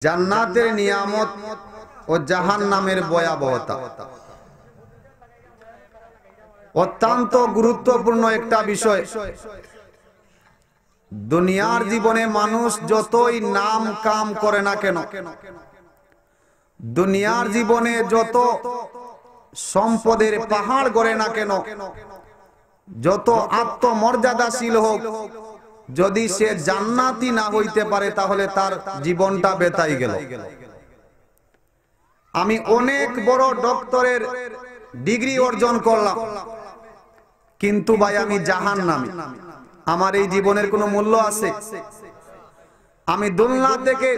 জান্নাতের নিয়ামত ও জাহান্নামের ভয়াবহতা অত্যন্ত গুরুত্বপূর্ণ একটা বিষয়। দুনিয়ার জীবনে মানুষ যতই নাম কাম করে না কেন, দুনিয়ার জীবনে যত সম্পদের পাহাড় গড়ে না কেন, যত আত্মমর্যাদাশীল হোক, যদি সে জান্নাতি না হইতে পারে তাহলে তার জীবনটা বেতাই গেল। আমি অনেক বড় ডক্টরের ডিগ্রি অর্জন করলাম, কিন্তু ভাই আমি জাহান্নামী, আমার এই জীবনের কোনো মূল্য আছে? আমি দুনিয়া থেকে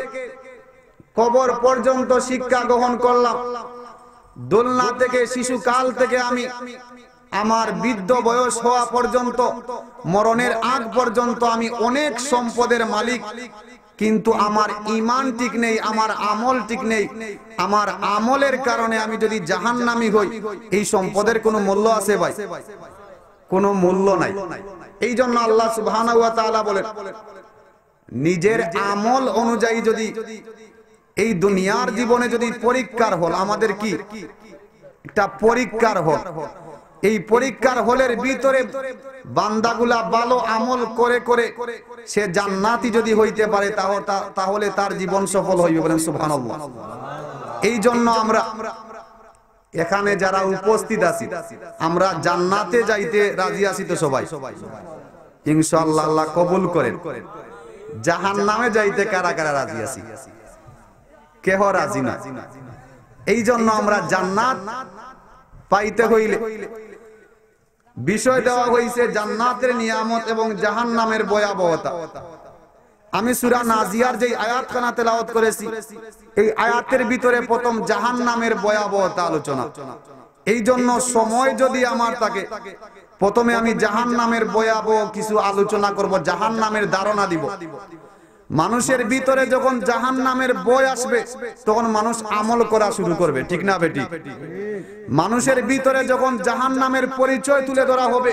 কবর পর্যন্ত শিক্ষা গ্রহণ করলাম, দুনিয়া থেকে শিশুকাল থেকে আমি আমার বৃদ্ধ বয়স হওয়া পর্যন্ত, মরণের আগ পর্যন্ত আমি অনেক সম্পদের মালিক, কিন্তু আমার ঈমান ঠিক নেই, আমার আমল ঠিক নেই। আমার আমলের কারণে আমি যদি জাহান্নামী হই, এই সম্পদের কোনো মূল্য আছে ভাই? কোনো মূল্য নাই। এই জন্য আল্লাহ সুবহানাহু ওয়া তাআলা বলেন, নিজের আমল অনুযায়ী যদি এই দুনিয়ার জীবনে যদি পরীক্ষার হল, আমাদের কি একটা পরীক্ষার হল, এই পরীক্ষার হলের ভিতরে বান্দাগুলা ভালো আমল করে করে সে জান্নাতি যদি হইতে পারে তাহলে তার জীবন সফল হইবে। বলেন সুবহানাল্লাহ। এই জন্য আমরা এখানে যারা উপস্থিত আছি, আমরা জান্নাতে যাইতে রাজি আছি তো সবাই? ইনশাআল্লাহ, আল্লাহ কবুল করেন। জাহান্নামে যাইতে কারা কারা রাজি আছি? কেহ রাজি না। এই জন্য আমরা জান্নাত পাইতে হইলে বিষয় দেওয়া হয়েছে জান্নাতের নিয়ামত এবং জাহান্নামের ভয়াবহতা। আমি সূরা নাজিয়ার যে আয়াতখানা তেলাওয়াত করেছি, এই আয়াতের ভিতরে প্রথম জাহান্নামের ভয়াবহতা আলোচনা। এই জন্য সময় যদি আমার থাকে, প্রথমে আমি জাহান্নামের ভয়াবহ কিছু আলোচনা করব, জাহান্নামের ধারণা দিব। মানুষের ভিতরে যখন জাহান্নামের ভয় আসবে, তখন মানুষ আমল করা শুরু করবে, ঠিক না বেটি? মানুষের ভিতরে যখন জাহান্নামের পরিচয় তুলে ধরা হবে,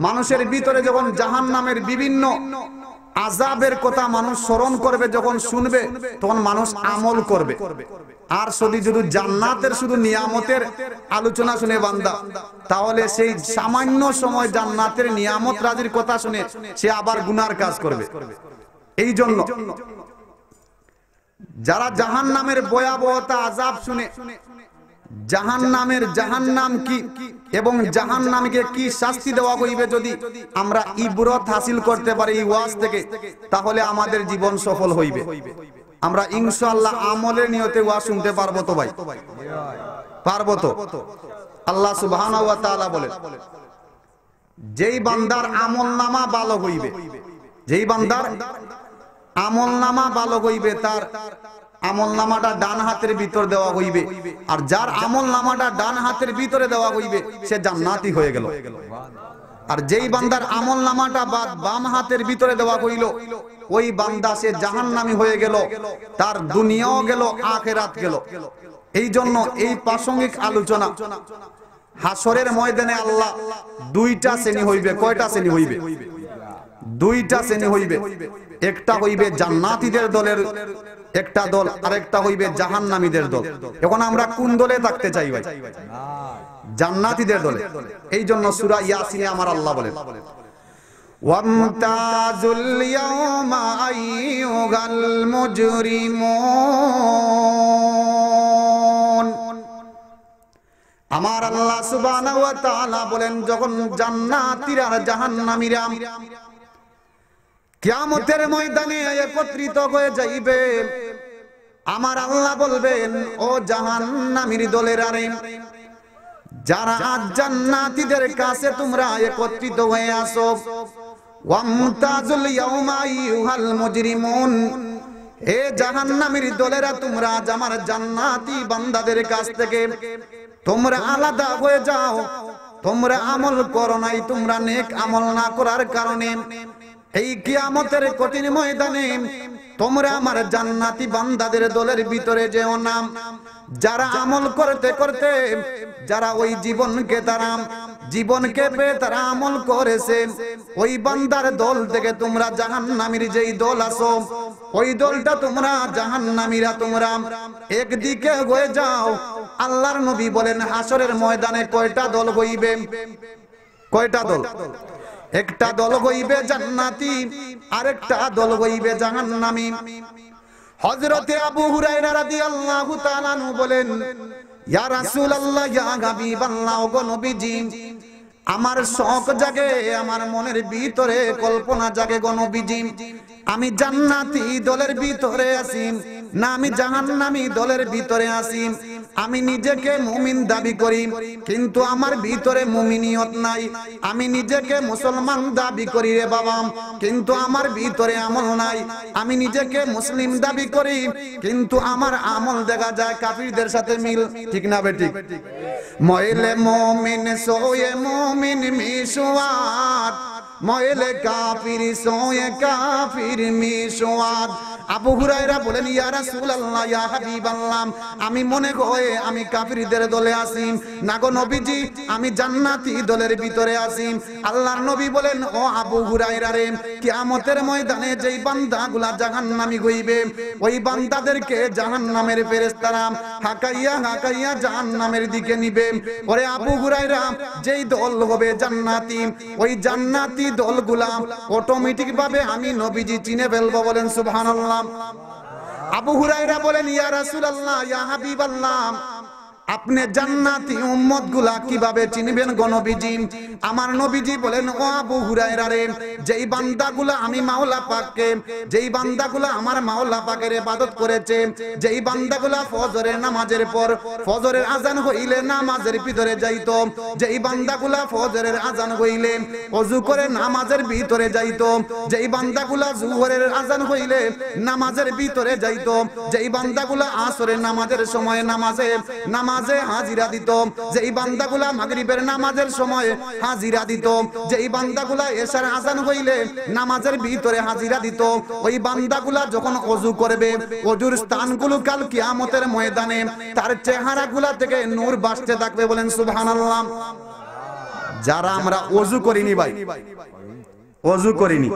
মানুষের ভিতরে যখন জাহান্নামের বিভিন্ন আযাবের কথা মানুষ স্মরণ করবে, যখন শুনবে, তখন মানুষ আমল করবে। আর যদি জান্নাতের শুধু নিয়ামতের আলোচনা শুনে বান্দা, তাহলে সেই সামান্য সময় জান্নাতের নিয়ামত রাজির কথা শুনে সে আবার গুনার কাজ করবে। এই জন্য যারা জাহান্নামের ভয়াবহতা আযাব শুনে, জাহান্নাম কি এবং জাহান্নামীকে কি শাস্তি দেওয়া হইবে, যদি আমরা ইবরত হাসিল করতে পারি এই ওয়াজ থেকে, তাহলে আমাদের জীবন সফল হইবে। আমরা ইনশাআল্লাহ আমলের নিয়তে ওয়াজ শুনতে পারবো তো ভাই? পারবো তো? আল্লাহ সুবহানাহু ওয়া তাআলা বলেন, যেই বান্দার আমলনামা ভালো হইবে, যেই বান্দার আমলনামা ভালো হইবে, তার আমলনামাটা ডান হাতের ভিতর দেওয়া হইবে, আর যার আমলনামাটা ডান হাতের ভিতরে দেওয়া হইবে সে জান্নাতি হয়ে গেল। আর যেই বান্দার আমলনামাটা বাম হাতের ভিতরে দেওয়া হইল, ওই বান্দা সে জাহান্নামী হয়ে গেল, তার দুনিয়াও গেল, আখিরাত গেল। এই জন্য এই প্রাসঙ্গিক আলোচনা, হাসরের ময়দানে আল্লাহ দুইটা শ্রেণী হইবে। কয়টা শ্রেণী হইবে? দুইটা শ্রেণী হইবে। একটা হইবে জান্নাতীদের দলের একটা দল, আর একটা হইবে জাহান্নামীদের দল। এখন আমরা কোন দলে থাকতে চাই ভাই? জান্নাতীদের দলে। এই জন্য সূরা ইয়াসিনে আমার আল্লাহ বলেন, ওয়ামতাজুল ইয়াওমা আইয়ুহাল মুজরিমুন। আমার আল্লাহ সুবহানাহু ওয়া তাআলা বলেন, যখন জান্নাতীরা আর জাহান্নামীরা কিয়ামতের ময়দানে একত্রিত হয়ে যাইবে, আমার আল্লাহ বলবেন, ও জাহান্নামীর দলের আরে, যারা আজ জান্নাতীদের কাছে তোমরা একত্রিত হয়ে আসো, ওয়ামতাজুল ইয়াওমা আইয়ুহাল মুজরিমুন, হে জাহান্নামীর দলেরা, তোমরা আজ আমার জান্নাতি বান্দাদের কাছ থেকে তোমরা আলাদা হয়ে যাও। তোমরা আমল করো নাই, তোমরা নেক আমল না করার কারণে এই কিয়ামতের কঠিন ময়দানে তোমরা আমার জান্নাতি বান্দাদের দলের ভিতরে যেও না, যারা আমল করতে করতে, যারা ওই জীবনকে তারা জীবনকে পেয়ে তারা আমল করেছে, ওই বান্দার দল থেকে তোমরা জাহান্নামীর যেই দল আছো, ওই দলটা তোমরা জাহান্নামীরা তোমরা একদিকে হয়ে যাও। আল্লাহর নবী বলেন হাসরের ময়দানে কয়টা দল হইবে? কয়টা দল? একটা দল হইবে জান্নাতি, আরেকটা দল হইবে জাহান্নামী। হযরতে আবু হুরায়রা রাদিয়াল্লাহু তাআলা আনহু বলেন, ইয়া রাসূলুল্লাহ, ইয়া হাবিবাল্লাহ, ওগো নবীজি, আমার শখ জাগে, আমার মনের ভিতরে কল্পনা জাগে গো নবীজি, আমি জান্নাতি দলের ভিতরে আছি না আমি জাহান্নামী দলের ভিতরে আছি। আমি নিজেকে মুমিন দাবি করি, কিন্তু আমার ভিতরে মুমিনিয়ত নাই। আমি নিজেকে মুসলমান দাবি করি রে বাবা, কিন্তু আমার ভিতরে আমল নাই। আমি নিজেকে মুসলিম দাবি করি, কিন্তু আমার আমল দেখা যায় কাফিরদের সাথে মিল। ঠিক না বেঠিক? ময়লে মুমিন সোয়ে মুমিন মিশওয়াত, ময়লে কাফির সোয়ে কাফির মিশওয়াত। আবু হুরায়রা বলেন, ইয়া রাসূলুল্লাহ, ইয়া হাবিবাল্লাহ, আমি মনে হয় আমি কাফিরদের দলে আছি না গো নবীজি, আমি জান্নাতি দলের ভিতরে আছি। আল্লাহর নবী বলেন, ও আবু হুরায়রা রে, কিয়ামতের ময়দানে যেই বান্দাগুলা জাহান্নামী হইবে, ওই বান্দাদেরকে জাহান্নামের ফেরেশতারা হাকাইয়া হাকাইয়া জাহান্নামের দিকে নিবে। ওরে আবু হুরায়রা, যেই দল হবে জান্নাতি, ওই জান্নাতি দলগুলা অটোমেটিক ভাবে আমি নবীজি চিনে ফেলবো। বলেন সুবহানাল্লাহ। আবু হুরায়রা বলেন, ইয়া রাসূলুল্লাহ, ইয়া হাবিবাল্লাহ, আপনি জান্নাতি উম্মত গুলা কিভাবে চিনবেন গো নবীজি? আমার নবীজি বলেন, ও আবু হুরায়রা রে, যেই বান্দাগুলা আমি মাওলা পাককে, যেই বান্দাগুলা আমার মাওলা পাকের ইবাদত করেছে, যেই বান্দাগুলা ফজরের নামাজের পর ফজরের আজান হইলে নামাজের ভিতরে যাইতো, যেই বান্দাগুলা ফজরের আজান হইলে ওযু করে নামাজের ভিতরে যাইতো, যেই বান্দাগুলা জোহরের আজান হইলে নামাজের ভিতরে যাইতো, যেই বান্দাগুলা আসরের নামাজের সময় নামাজে হাজিরা দিত, যেই বান্দাগুলা মাগরিবের নামাজের সময় হাজিরা দিত, যেই বান্দাগুলা এশার আজান হইলে নামাজের ভিতরে হাজিরা দিত, ওই বান্দাগুলা যখন ওযু করবে, ওযুর স্থানগুলো কাল কিয়ামতের ময়দানে তার চেহারাগুলা থেকে নূর ভাসতে থাকবে। বলেন সুবহানাল্লাহ। যারা আমরা ওযু করিনি ভাই, ওযু করিনি,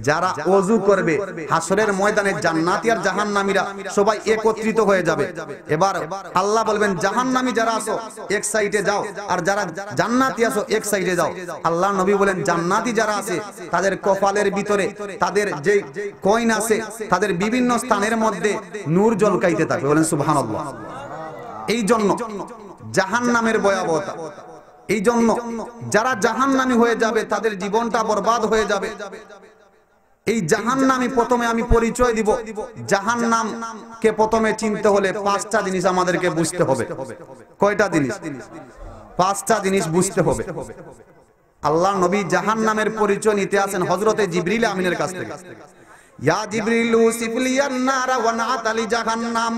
যারা ওযু করবে হাসরের ময়দানে জান্নাতি আর জাহান্নামীরা সবাই একত্রিত হয়ে যাবে। এবার আল্লাহ বলবেন, জাহান্নামী যারা আছো এক সাইডে যাও, আর যারা জান্নাতি আছো এক সাইডে যাও। আল্লাহ নবী বলেন, জান্নাতি যারা আছে তাদের কপালের ভিতরে তাদের যে কয়েন আছে, তাদের বিভিন্ন স্থানের মধ্যে নূর ঝলকাইতে থাকবে। বলেন সুবহানাল্লাহ। এই জন্য জাহান্নামের ভয়াবহতা, এই জন্য যারা জাহান্নামী হয়ে যাবে তাদের জীবনটা বরবাদ হয়ে যাবে। এই জাহান্নামী প্রথমে আমি পরিচয় দিব। জাহান্নামকে প্রথমে চিনতে হলে পাঁচটা জিনিস আমাদেরকে বুঝতে হবে। কয়টা জিনিস? পাঁচটা জিনিস বুঝতে হবে। আল্লাহ নবী জাহান্নামের পরিচয় নিতে আসেন হযরতে জিবরিল আমিনের কাছ থেকে। ইয়া জিবরিলু সিফলিয়ান নারা ওয়া নাতালি জাহান্নাম।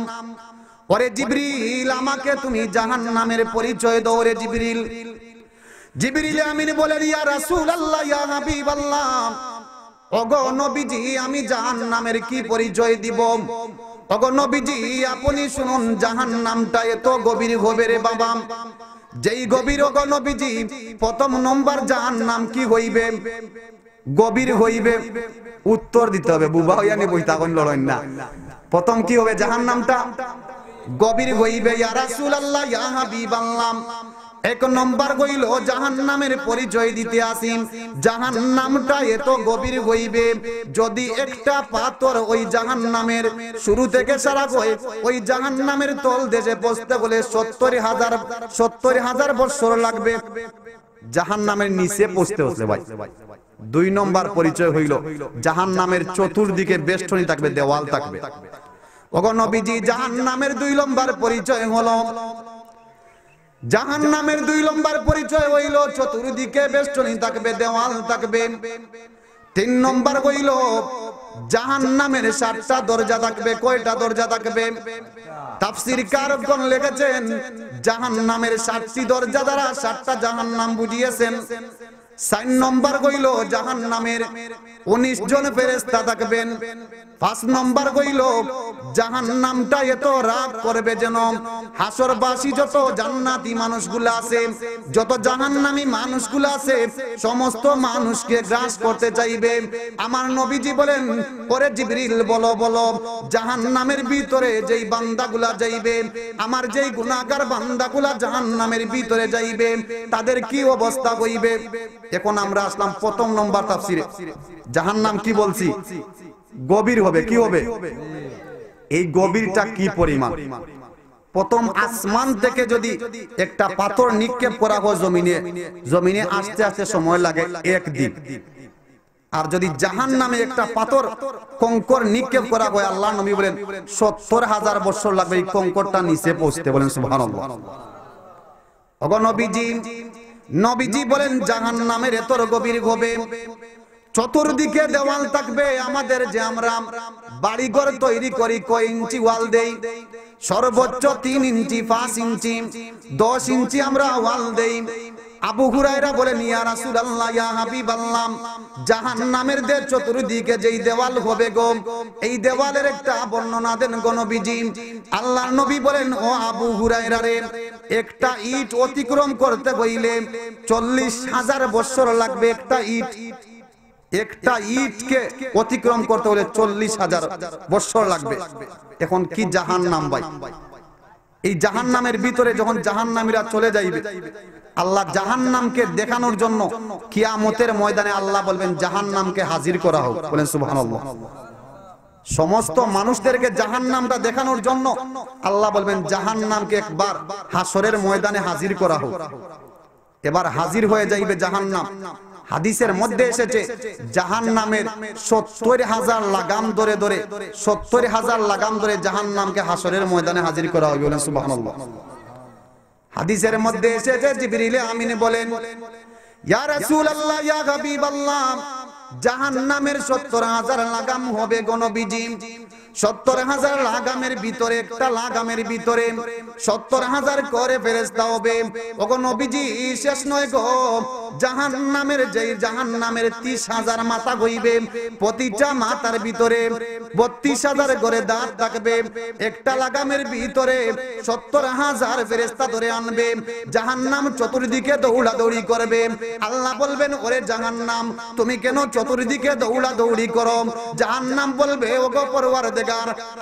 ওরে জিবরিল, আমাকে তুমি জাহান্নামের পরিচয় দাও রে জিবরিল। জিবরিল আমিন বলেন, ইয়া রাসূলুল্লাহ, ইয়া হাবিবাল্লাহ, ওগো নবীজি, আমি জাহান্নামের কি পরিচয় দিব? ওগো নবীজি, আপনি শুনুন, জাহান্নামটা এত গভীর হবে রে বাবা, যেই গভীর। ওগো নবীজি, প্রথম নম্বর জাহান্নাম কি হইবে? গভীর হইবে। উত্তর দিতে হবে, বুবা হইয়া নি বইতা কোন লড়াই না। প্রথম কি হবে? জাহান্নামটা গভীর হইবে। ইয়া রাসূলুল্লাহ, ইয়া হাবিবাল্লাহ, এক নম্বর হইল জাহান্নামের পরিচয় দিতে আসিম। জাহান্নামটা এত গভীর হইবে, যদি একটা পাথর ওই জাহান্নামের শুরু থেকে সারা হয়ে ওই জাহান্নামের তল দেশে পৌঁছতে বলে ৭০,০০০ বছর লাগবে জাহান্নামের নিচে পৌঁছতে হচ্ছে ভাই। দুই নম্বর পরিচয় হইল জাহান্নামের চতুর্দিকে বেষ্টনী থাকবে, দেওয়াল থাকবে। ওগো নবীজি, জাহান্নামের দুই নম্বর পরিচয় হলো, জাহান্নামের দুই নম্বর পরিচয় হইল চতুর্দিকে বেষ্টনী থাকবে, দেওয়াল থাকবে। তিন নম্বর হইল জাহান্নামের ৭টা দরজা থাকবে। কয়টা দরজা থাকবে? তাফসীরকারগণ লিখেছেন জাহান্নামের ৭টি দরজা দ্বারা ৭টা জাহান্নাম বুঝিয়েছেন। 4 নম্বর কইল জাহান্নামের 19 জন ফেরেশতা থাকবেন। 5 নম্বর কইল জাহান্নামটা এত রাগ করবে যেন হাসরবাসী যত জান্নাতি মানুষগুলো আছে, যত জাহান্নামী মানুষগুলো আছে, সমস্ত মানুষকে গ্রাস করতে চাইবে। আমার নবীজি বলেন, ওরে জিবরিল বলো বলো, জাহান্নামের ভিতরে যেই বান্দাগুলা যাইবে, আমার যেই গুনাহগার বান্দাগুলা জাহান্নামের ভিতরে যাইবে, তাদের কি অবস্থা হইবে। এখন আমরা আসলাম প্রথম নম্বর তাফসিরে। জাহান্নাম কি বলছি? গভীর হবে। কি হবে? এই গভীরটা কি পরিমাণ? প্রথম আসমান থেকে যদি একটা পাথর নিক্ষেপ করা হয় জমিনে, জমিনে আস্তে আস্তে সময় লাগে 1 দিন। আর যদি জাহান্নামে একটা পাথর কঙ্কর নিক্ষেপ করা হয়, আল্লাহ নবী বলেন 70,000 বছর লাগবে এই কঙ্করটা নিচে পৌঁছতে। বলেন সুবহানাল্লাহ। ওগো নবীজি বলেন জাহান্নামের এত গভীর হবে, চতুর্দিকে দেওয়াল থাকবে। আমাদের যে আমরা বাড়িঘর তৈরি করি কয় ইঞ্চি ওয়াল দেই? সর্বোচ্চ 3 ইঞ্চি, 5 ইঞ্চি, 10 ইঞ্চি আমরা ওয়াল দেই। আবু হুরায়রা বলেন, ইয়া রাসূলুল্লাহ, ইয়া হাবিবাল্লাহ, জাহান্নামের চতুর্দিকে যেই দেওয়াল হবে গো, এই দেওয়ালের একটা বর্ণনা দেন গো নবীজি। আল্লাহর নবী বলেন, ও আবু হুরায়রা রে, একটা ইট অতিক্রম করতে হইলে 40,000 বছর লাগবে। একটা ইটকে অতিক্রম করতে হলে 40,000 বছর লাগবে। এখন কি জাহান্নাম ভাই! এই জাহান্নামের ভিতরে যখন জাহান্নামীরা চলে যাইবে, আল্লাহ জাহান্নামকে দেখানোর জন্য কিয়ামতের ময়দানে আল্লাহ বলবেন জাহান্নামকে হাজির করা হোক। বলেন সুবহানাল্লাহ। সমস্ত মানুষদেরকে জাহান্নামটা দেখানোর জন্য আল্লাহ বলবেন জাহান্নামকে একবার হাসরের ময়দানে হাজির করা হোক। এবার হাজির হয়ে যাইবে জাহান্নাম। হাদিসের মধ্যে এসেছে জাহান্নামের 70,000 লাগাম ধরে 70,000 লাগাম ধরে জাহান্নামকে হাসরের ময়দানে হাজির করা হবে। বলেন সুবহানাল্লাহ। হাদিসের মধ্যে এসেছে জিবরিল আমিন বলেন, ইয়া রাসূলুল্লাহ, ইয়া হাবিবাল্লাহ, জাহান্নামের 70,000 লাগাম হবে গো নবীজি। 70,000 লাগামের ভিতরে একটা লাগামের ভিতরে 70,000 করে ফেরেশতা হবে। ওগো নবীজি, শেষ নয় গো, জাহান্নামের 30,000 মাথা হইবে, প্রতিটা মাথার ভিতরে 32,000 করে দাঁত থাকবে। একটা লাগামের ভিতরে 70,000 ফেরেশতা ধরে আনবে। জাহান্নাম চতুর্দিকে দৌড়াদৌড়ি করবে। আল্লাহ বলবেন, ওরে জাহান্নাম, তুমি কেন চতুর্দিকে দৌড়াদৌড়ি করো? জাহান্নাম বলবে, ওগো পরওয়ারদিগার,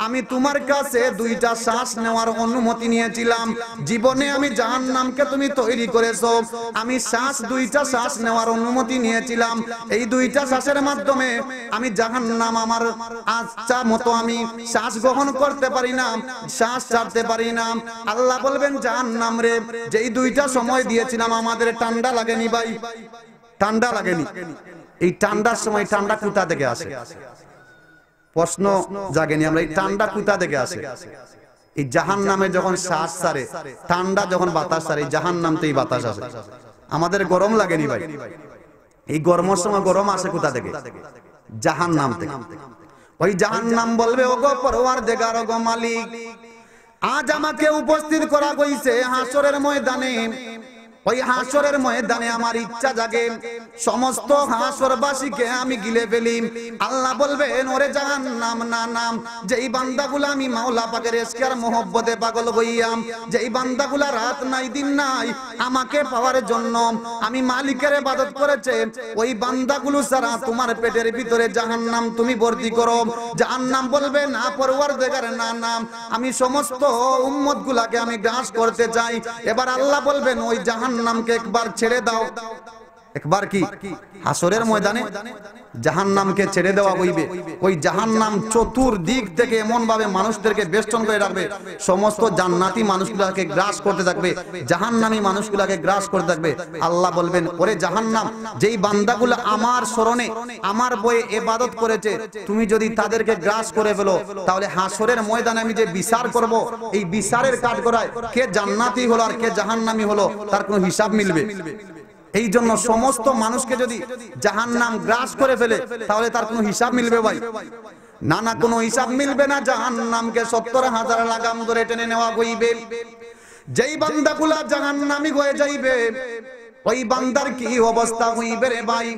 আমি তোমার কাছে 2টা শ্বাস নেওয়ার অনুমতি নিয়েছিলাম। জীবনে আমি জাহান্নামকে তুমি তৈরি করেছো, আমি 2টা শ্বাস নেওয়ার অনুমতি নিয়েছিলাম। এই 2টা শ্বাসের মাধ্যমে আমি জাহান্নাম আমার আচ্ছা মতো আমি শ্বাস গ্রহণ করতে পারি না, শ্বাস ছাড়তে পারি না। আল্লাহ বলবেন, জাহান্নাম রে, যেই 2টা সময় দিয়েছিলাম আমাদের ঠান্ডা লাগেনি ভাই? ঠান্ডা লাগেনি? এই ঠান্ডার সময় ঠান্ডা কোথা থেকে আসে? প্রশ্ন জাগেনি আমরা, এই ঠান্ডা কোথা থেকে আসে? এই জাহান্নামে যখন শ্বাস ছাড়ে, ঠান্ডা যখন বাতাস ছাড়ে, এই জাহান্নামতেই বাতাস আসে। আমাদের গরম লাগেনি ভাই? এই গরমের সময় গরম আসে কোথা থেকে? জাহান্নাম থেকে। ওই জাহান্নাম বলবে, ওগো পরওয়ারদিগার, ওগো মালিক, আজ আমাকে উপস্থিত করা হইছে হাসরের ময়দানে। ওই হাসরের ময়দানে আমার ইচ্ছা জাগে সমস্ত হাসরবাসীকে আমি গিলে ফেলি। আল্লাহ বলবেন, ওরে জাহান্নাম, না নাম, যেই বান্দাগুলো আমি মাওলা পাকের ইশকের মোহব্বতে পাগল হইয়াম, যেই বান্দাগুলা রাত নাই দিন নাই আমাকে পাওয়ার জন্য আমি মালিকের ইবাদত করেছে, ওই বান্দাগুলো ছাড়া তোমার পেটের ভিতরে জাহান্নাম তুমি ভর্তি করো। জাহান্নাম বলবে, না পরওয়ারদিগার, না নাম, আমি সমস্ত উম্মতগুলাকে আমি গ্রাস করতে চাই। এবার আল্লাহ বলবেন, ওই জাহান্নামকে একবার ছেড়ে দাও। একবার কি হাসরের ময়দানে জাহান্নামকে ছেড়ে দেওয়া হইবে। ওই জাহান্নাম চতুর্দিক থেকে এমন ভাবে মানুষদেরকে বেষ্টন করে রাখবে, সমস্ত জান্নাতি মানুষগুলোকে গ্রাস করতে থাকবে, জাহান্নামী মানুষগুলোকে গ্রাস করতে থাকবে। আল্লাহ বলবেন, ওরে জাহান্নাম, যেই বান্দাগুলো আমার শরণে আমার বয়ে ইবাদত করেছে, তুমি যদি তাদেরকে গ্রাস করে ফেলো, তাহলে হাসরের ময়দানে আমি যে বিচার করব, এই বিচারের কাঠগড়ায় কে জান্নাতি হলো আর কে জাহান্নামী হলো তার কোনো হিসাব মিলবে। এই জন্য সমস্ত মানুষকে যদি জাহান্নাম গ্রাস করে ফেলে, তাহলে তার কোনো হিসাব মিলবে ভাই? না না, কোনো হিসাব মিলবে না। জাহান্নামকে 70,000 লাগাম ধরে টেনে নেওয়া হইবে। যেই বান্দাগুলা জাহান্নামী হয়ে যাইবে, ওই বান্দার কি অবস্থা হইবে রে ভাই?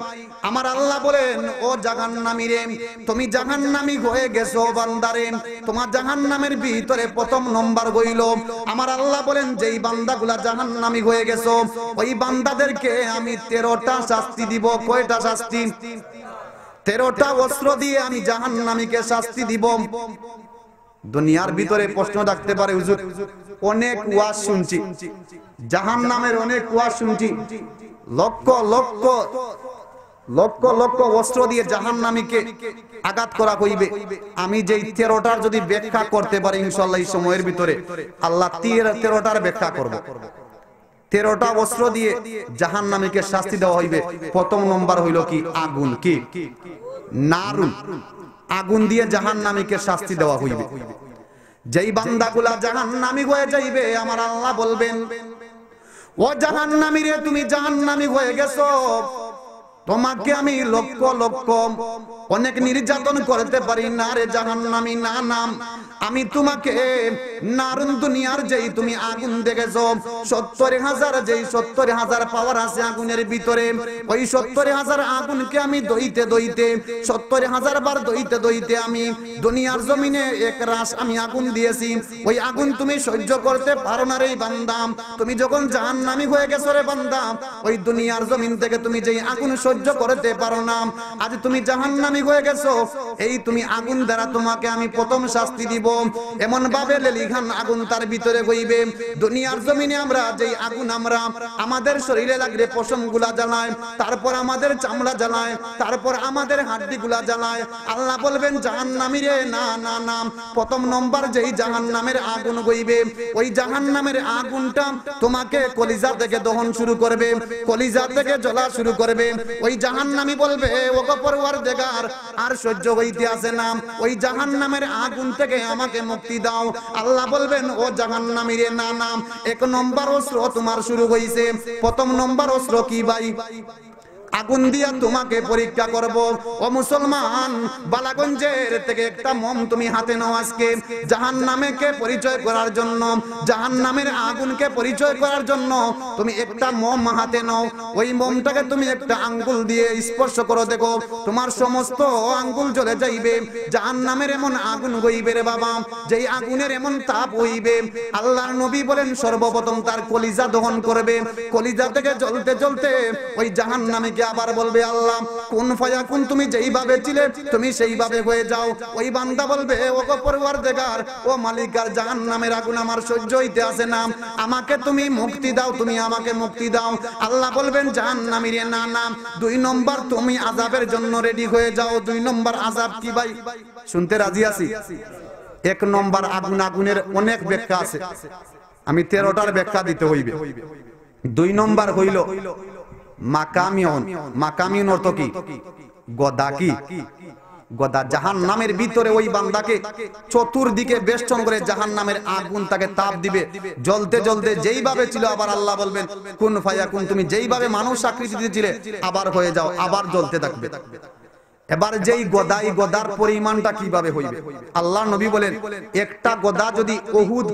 আমার আল্লাহ বলেন, ও জাহান্নামী রে, তুমি জাহান্নামী হয়ে গেছো বান্দারে। তোমার জাহান্নামের ভিতরে প্রথম নম্বর হইল, আমার আল্লাহ বলেন যেই বান্দাগুলা জাহান্নামী হয়ে গেছো ওই বান্দাদেরকে আমি 13টা শাস্তি দিব। কয়টা শাস্তি? 13টা অস্ত্র দিয়ে আমি জাহান্নামীকে শাস্তি দিব। দুনিয়ার ভিতরে প্রশ্ন রাখতে পারে, হুজুর অনেক ওয়াজ শুনছি, জাহান্নামের অনেক ওয়াজ শুনছি, লক্ষ লক্ষ লক্ষ লক্ষ অস্ত্র দিয়ে জাহান্নামীকে আঘাত করা হইবে। আমি যেই 13টার যদি ব্যাখ্যা করতে পারি ইনশাআল্লাহ এই সময়ের ভিতরে আল্লাহ 13টার ব্যাখ্যা করব। 13টা অস্ত্র দিয়ে জাহান্নামীকে শাস্তি দেওয়া হইবে। প্রথম নম্বর হইল কি? আগুন। কি? নারুন। আগুন দিয়ে জাহান্নামীকে শাস্তি দেওয়া হইবে। যেই বান্দাগুলা জাহান্নামী হয়ে যাইবে আমার আল্লাহ বলবেন, ও জাহান্নামী রে, তুমি জাহান্নামী হয়ে গেছো, তোমাকে আমি লক্ষ লক্ষ অনেক নির্যাতন করতে পারি না রে জাহান্নামী, না নাম আমি তোমাকে নারুন দুনিয়ার যেই তুমি আগুন দেখেছো 70,000, যেই 70,000 পাওয়ার আছে আগুনের ভিতরে, ওই 70,000 আগুনকে আমি দইতে দইতে 70,000 বার দইতে দইতে আমি দুনিয়ার জমিনে এক রাশ আমি আগুন দিয়েছি। ওই আগুন তুমি সহ্য করতে পারো না রে বান্দা। তুমি যখন জাহান্নামী হয়ে গেছো রে বান্দা, ওই দুনিয়ার জমিন থেকে তুমি যেই আগুন সহ্য করতে পারো না, আজ তুমি জাহান্নামী হয়ে গেছো, এই তুমি আগুন দ্বারা তোমাকে আমি প্রথম শাস্তি দিব। এমন ভাবে লেলিঘান আগুন তার ভিতরে হইবে। দুনিয়ার জমিনে আমরা যেই আগুন আমরা আমাদের শরীরে লাগলে পশম গুলা জ্বালায়, তারপর আমাদের চামড়া জ্বালায়, তারপর আমাদের হাড্ডি গুলা জ্বালায়। আল্লাহ বলবেন জাহান্নামী রে, না না না, প্রথম নম্বর যেই জাহান্নামের আগুন হইবে ওই জাহান্নামের আগুনটা তোমাকে কলিজা থেকে দহন শুরু করবে, কলিজা থেকে জ্বলা শুরু করবে। ওই জাহান্নামী বলবে, ওগো পরওয়ারদিগার, আর সহ্য হইতে আসে না, ওই জাহান্নামের আগুন থেকে আমাকে মুক্তি দাও। আল্লাহ বলবেন, ও জাহান্নামী রে, না না, এক নম্বর অস্ত্র তোমার শুরু হইছে। প্রথম নম্বর অস্ত্র কি ভাই? আগুন দিয়া তোমাকে পরীক্ষা করব। ও মুসলমান, বালাগঞ্জের থেকে একটা মোম তুমি হাতে নাও আজকে জাহান্নামীকে পরিচয় করার জন্য, জাহান্নামের আগুনকে পরিচয় করার জন্য তুমি একটা মোম হাতে নাও। ওই মোমটাকে তুমি একটা আঙ্গুল দিয়ে স্পর্শ করো, দেখো তোমার সমস্ত আঙ্গুল জ্বলে যাইবে। জাহান্নামের এমন আগুন হইবে রে বাবা, যেই আগুনের এমন তাপ হইবে, আল্লাহর নবী বলেন সর্বপ্রথম তার কলিজা দহন করবে। কলিজা থেকে জ্বলতে জ্বলতে ওই জাহান্নামীকে আবার বলবে, আল্লাহ কোন ফায়াকুন, তুমি যেইভাবে ছিলে তুমি সেইভাবে হয়ে যাও। ওই বান্দা বলবে, ও গো পরওয়ারদিগার, ও মালিকার, জাহান্নামের আগুন আমার সহ্য হইতে আসে না, আমাকে তুমি মুক্তি দাও, তুমি আমাকে মুক্তি দাও। আল্লাহ বলবেন, জাহান্নামী রে, না না, 2 নম্বর তুমি আযাবের জন্য রেডি হয়ে যাও। 2 নম্বর আযাব কি ভাই? শুনতে রাজি আছি? 1 নম্বর আগুন, আগুনের অনেক ব্যাখ্যা আছে, আমি 13টার ব্যাখ্যা দিতে হইবে। 2 নম্বর হইল মাকামিয়ন। মাকামিয়ন অর্থ কি? গদা। কি? গদা। জাহান্নামের ভিতরে ওই বান্দাকে চতুর্দিকে বেষ্টন করে জাহান্নামের আগুন তাকে তাপ দিবে, জ্বলতে জ্বলতে যেইভাবে ছিল আবার আল্লাহ বলবেন কুন ফায়াকুন, তুমি যেইভাবে মানুষ আকৃতি দিয়েছিলে আবার হয়ে যাও, আবার জ্বলতে থাকবে। এবার যেই গদা, এই গদার পরিমাণটা কিভাবে হইবে? আল্লাহ নবী বলেন, একটা গদা যদি উহুদ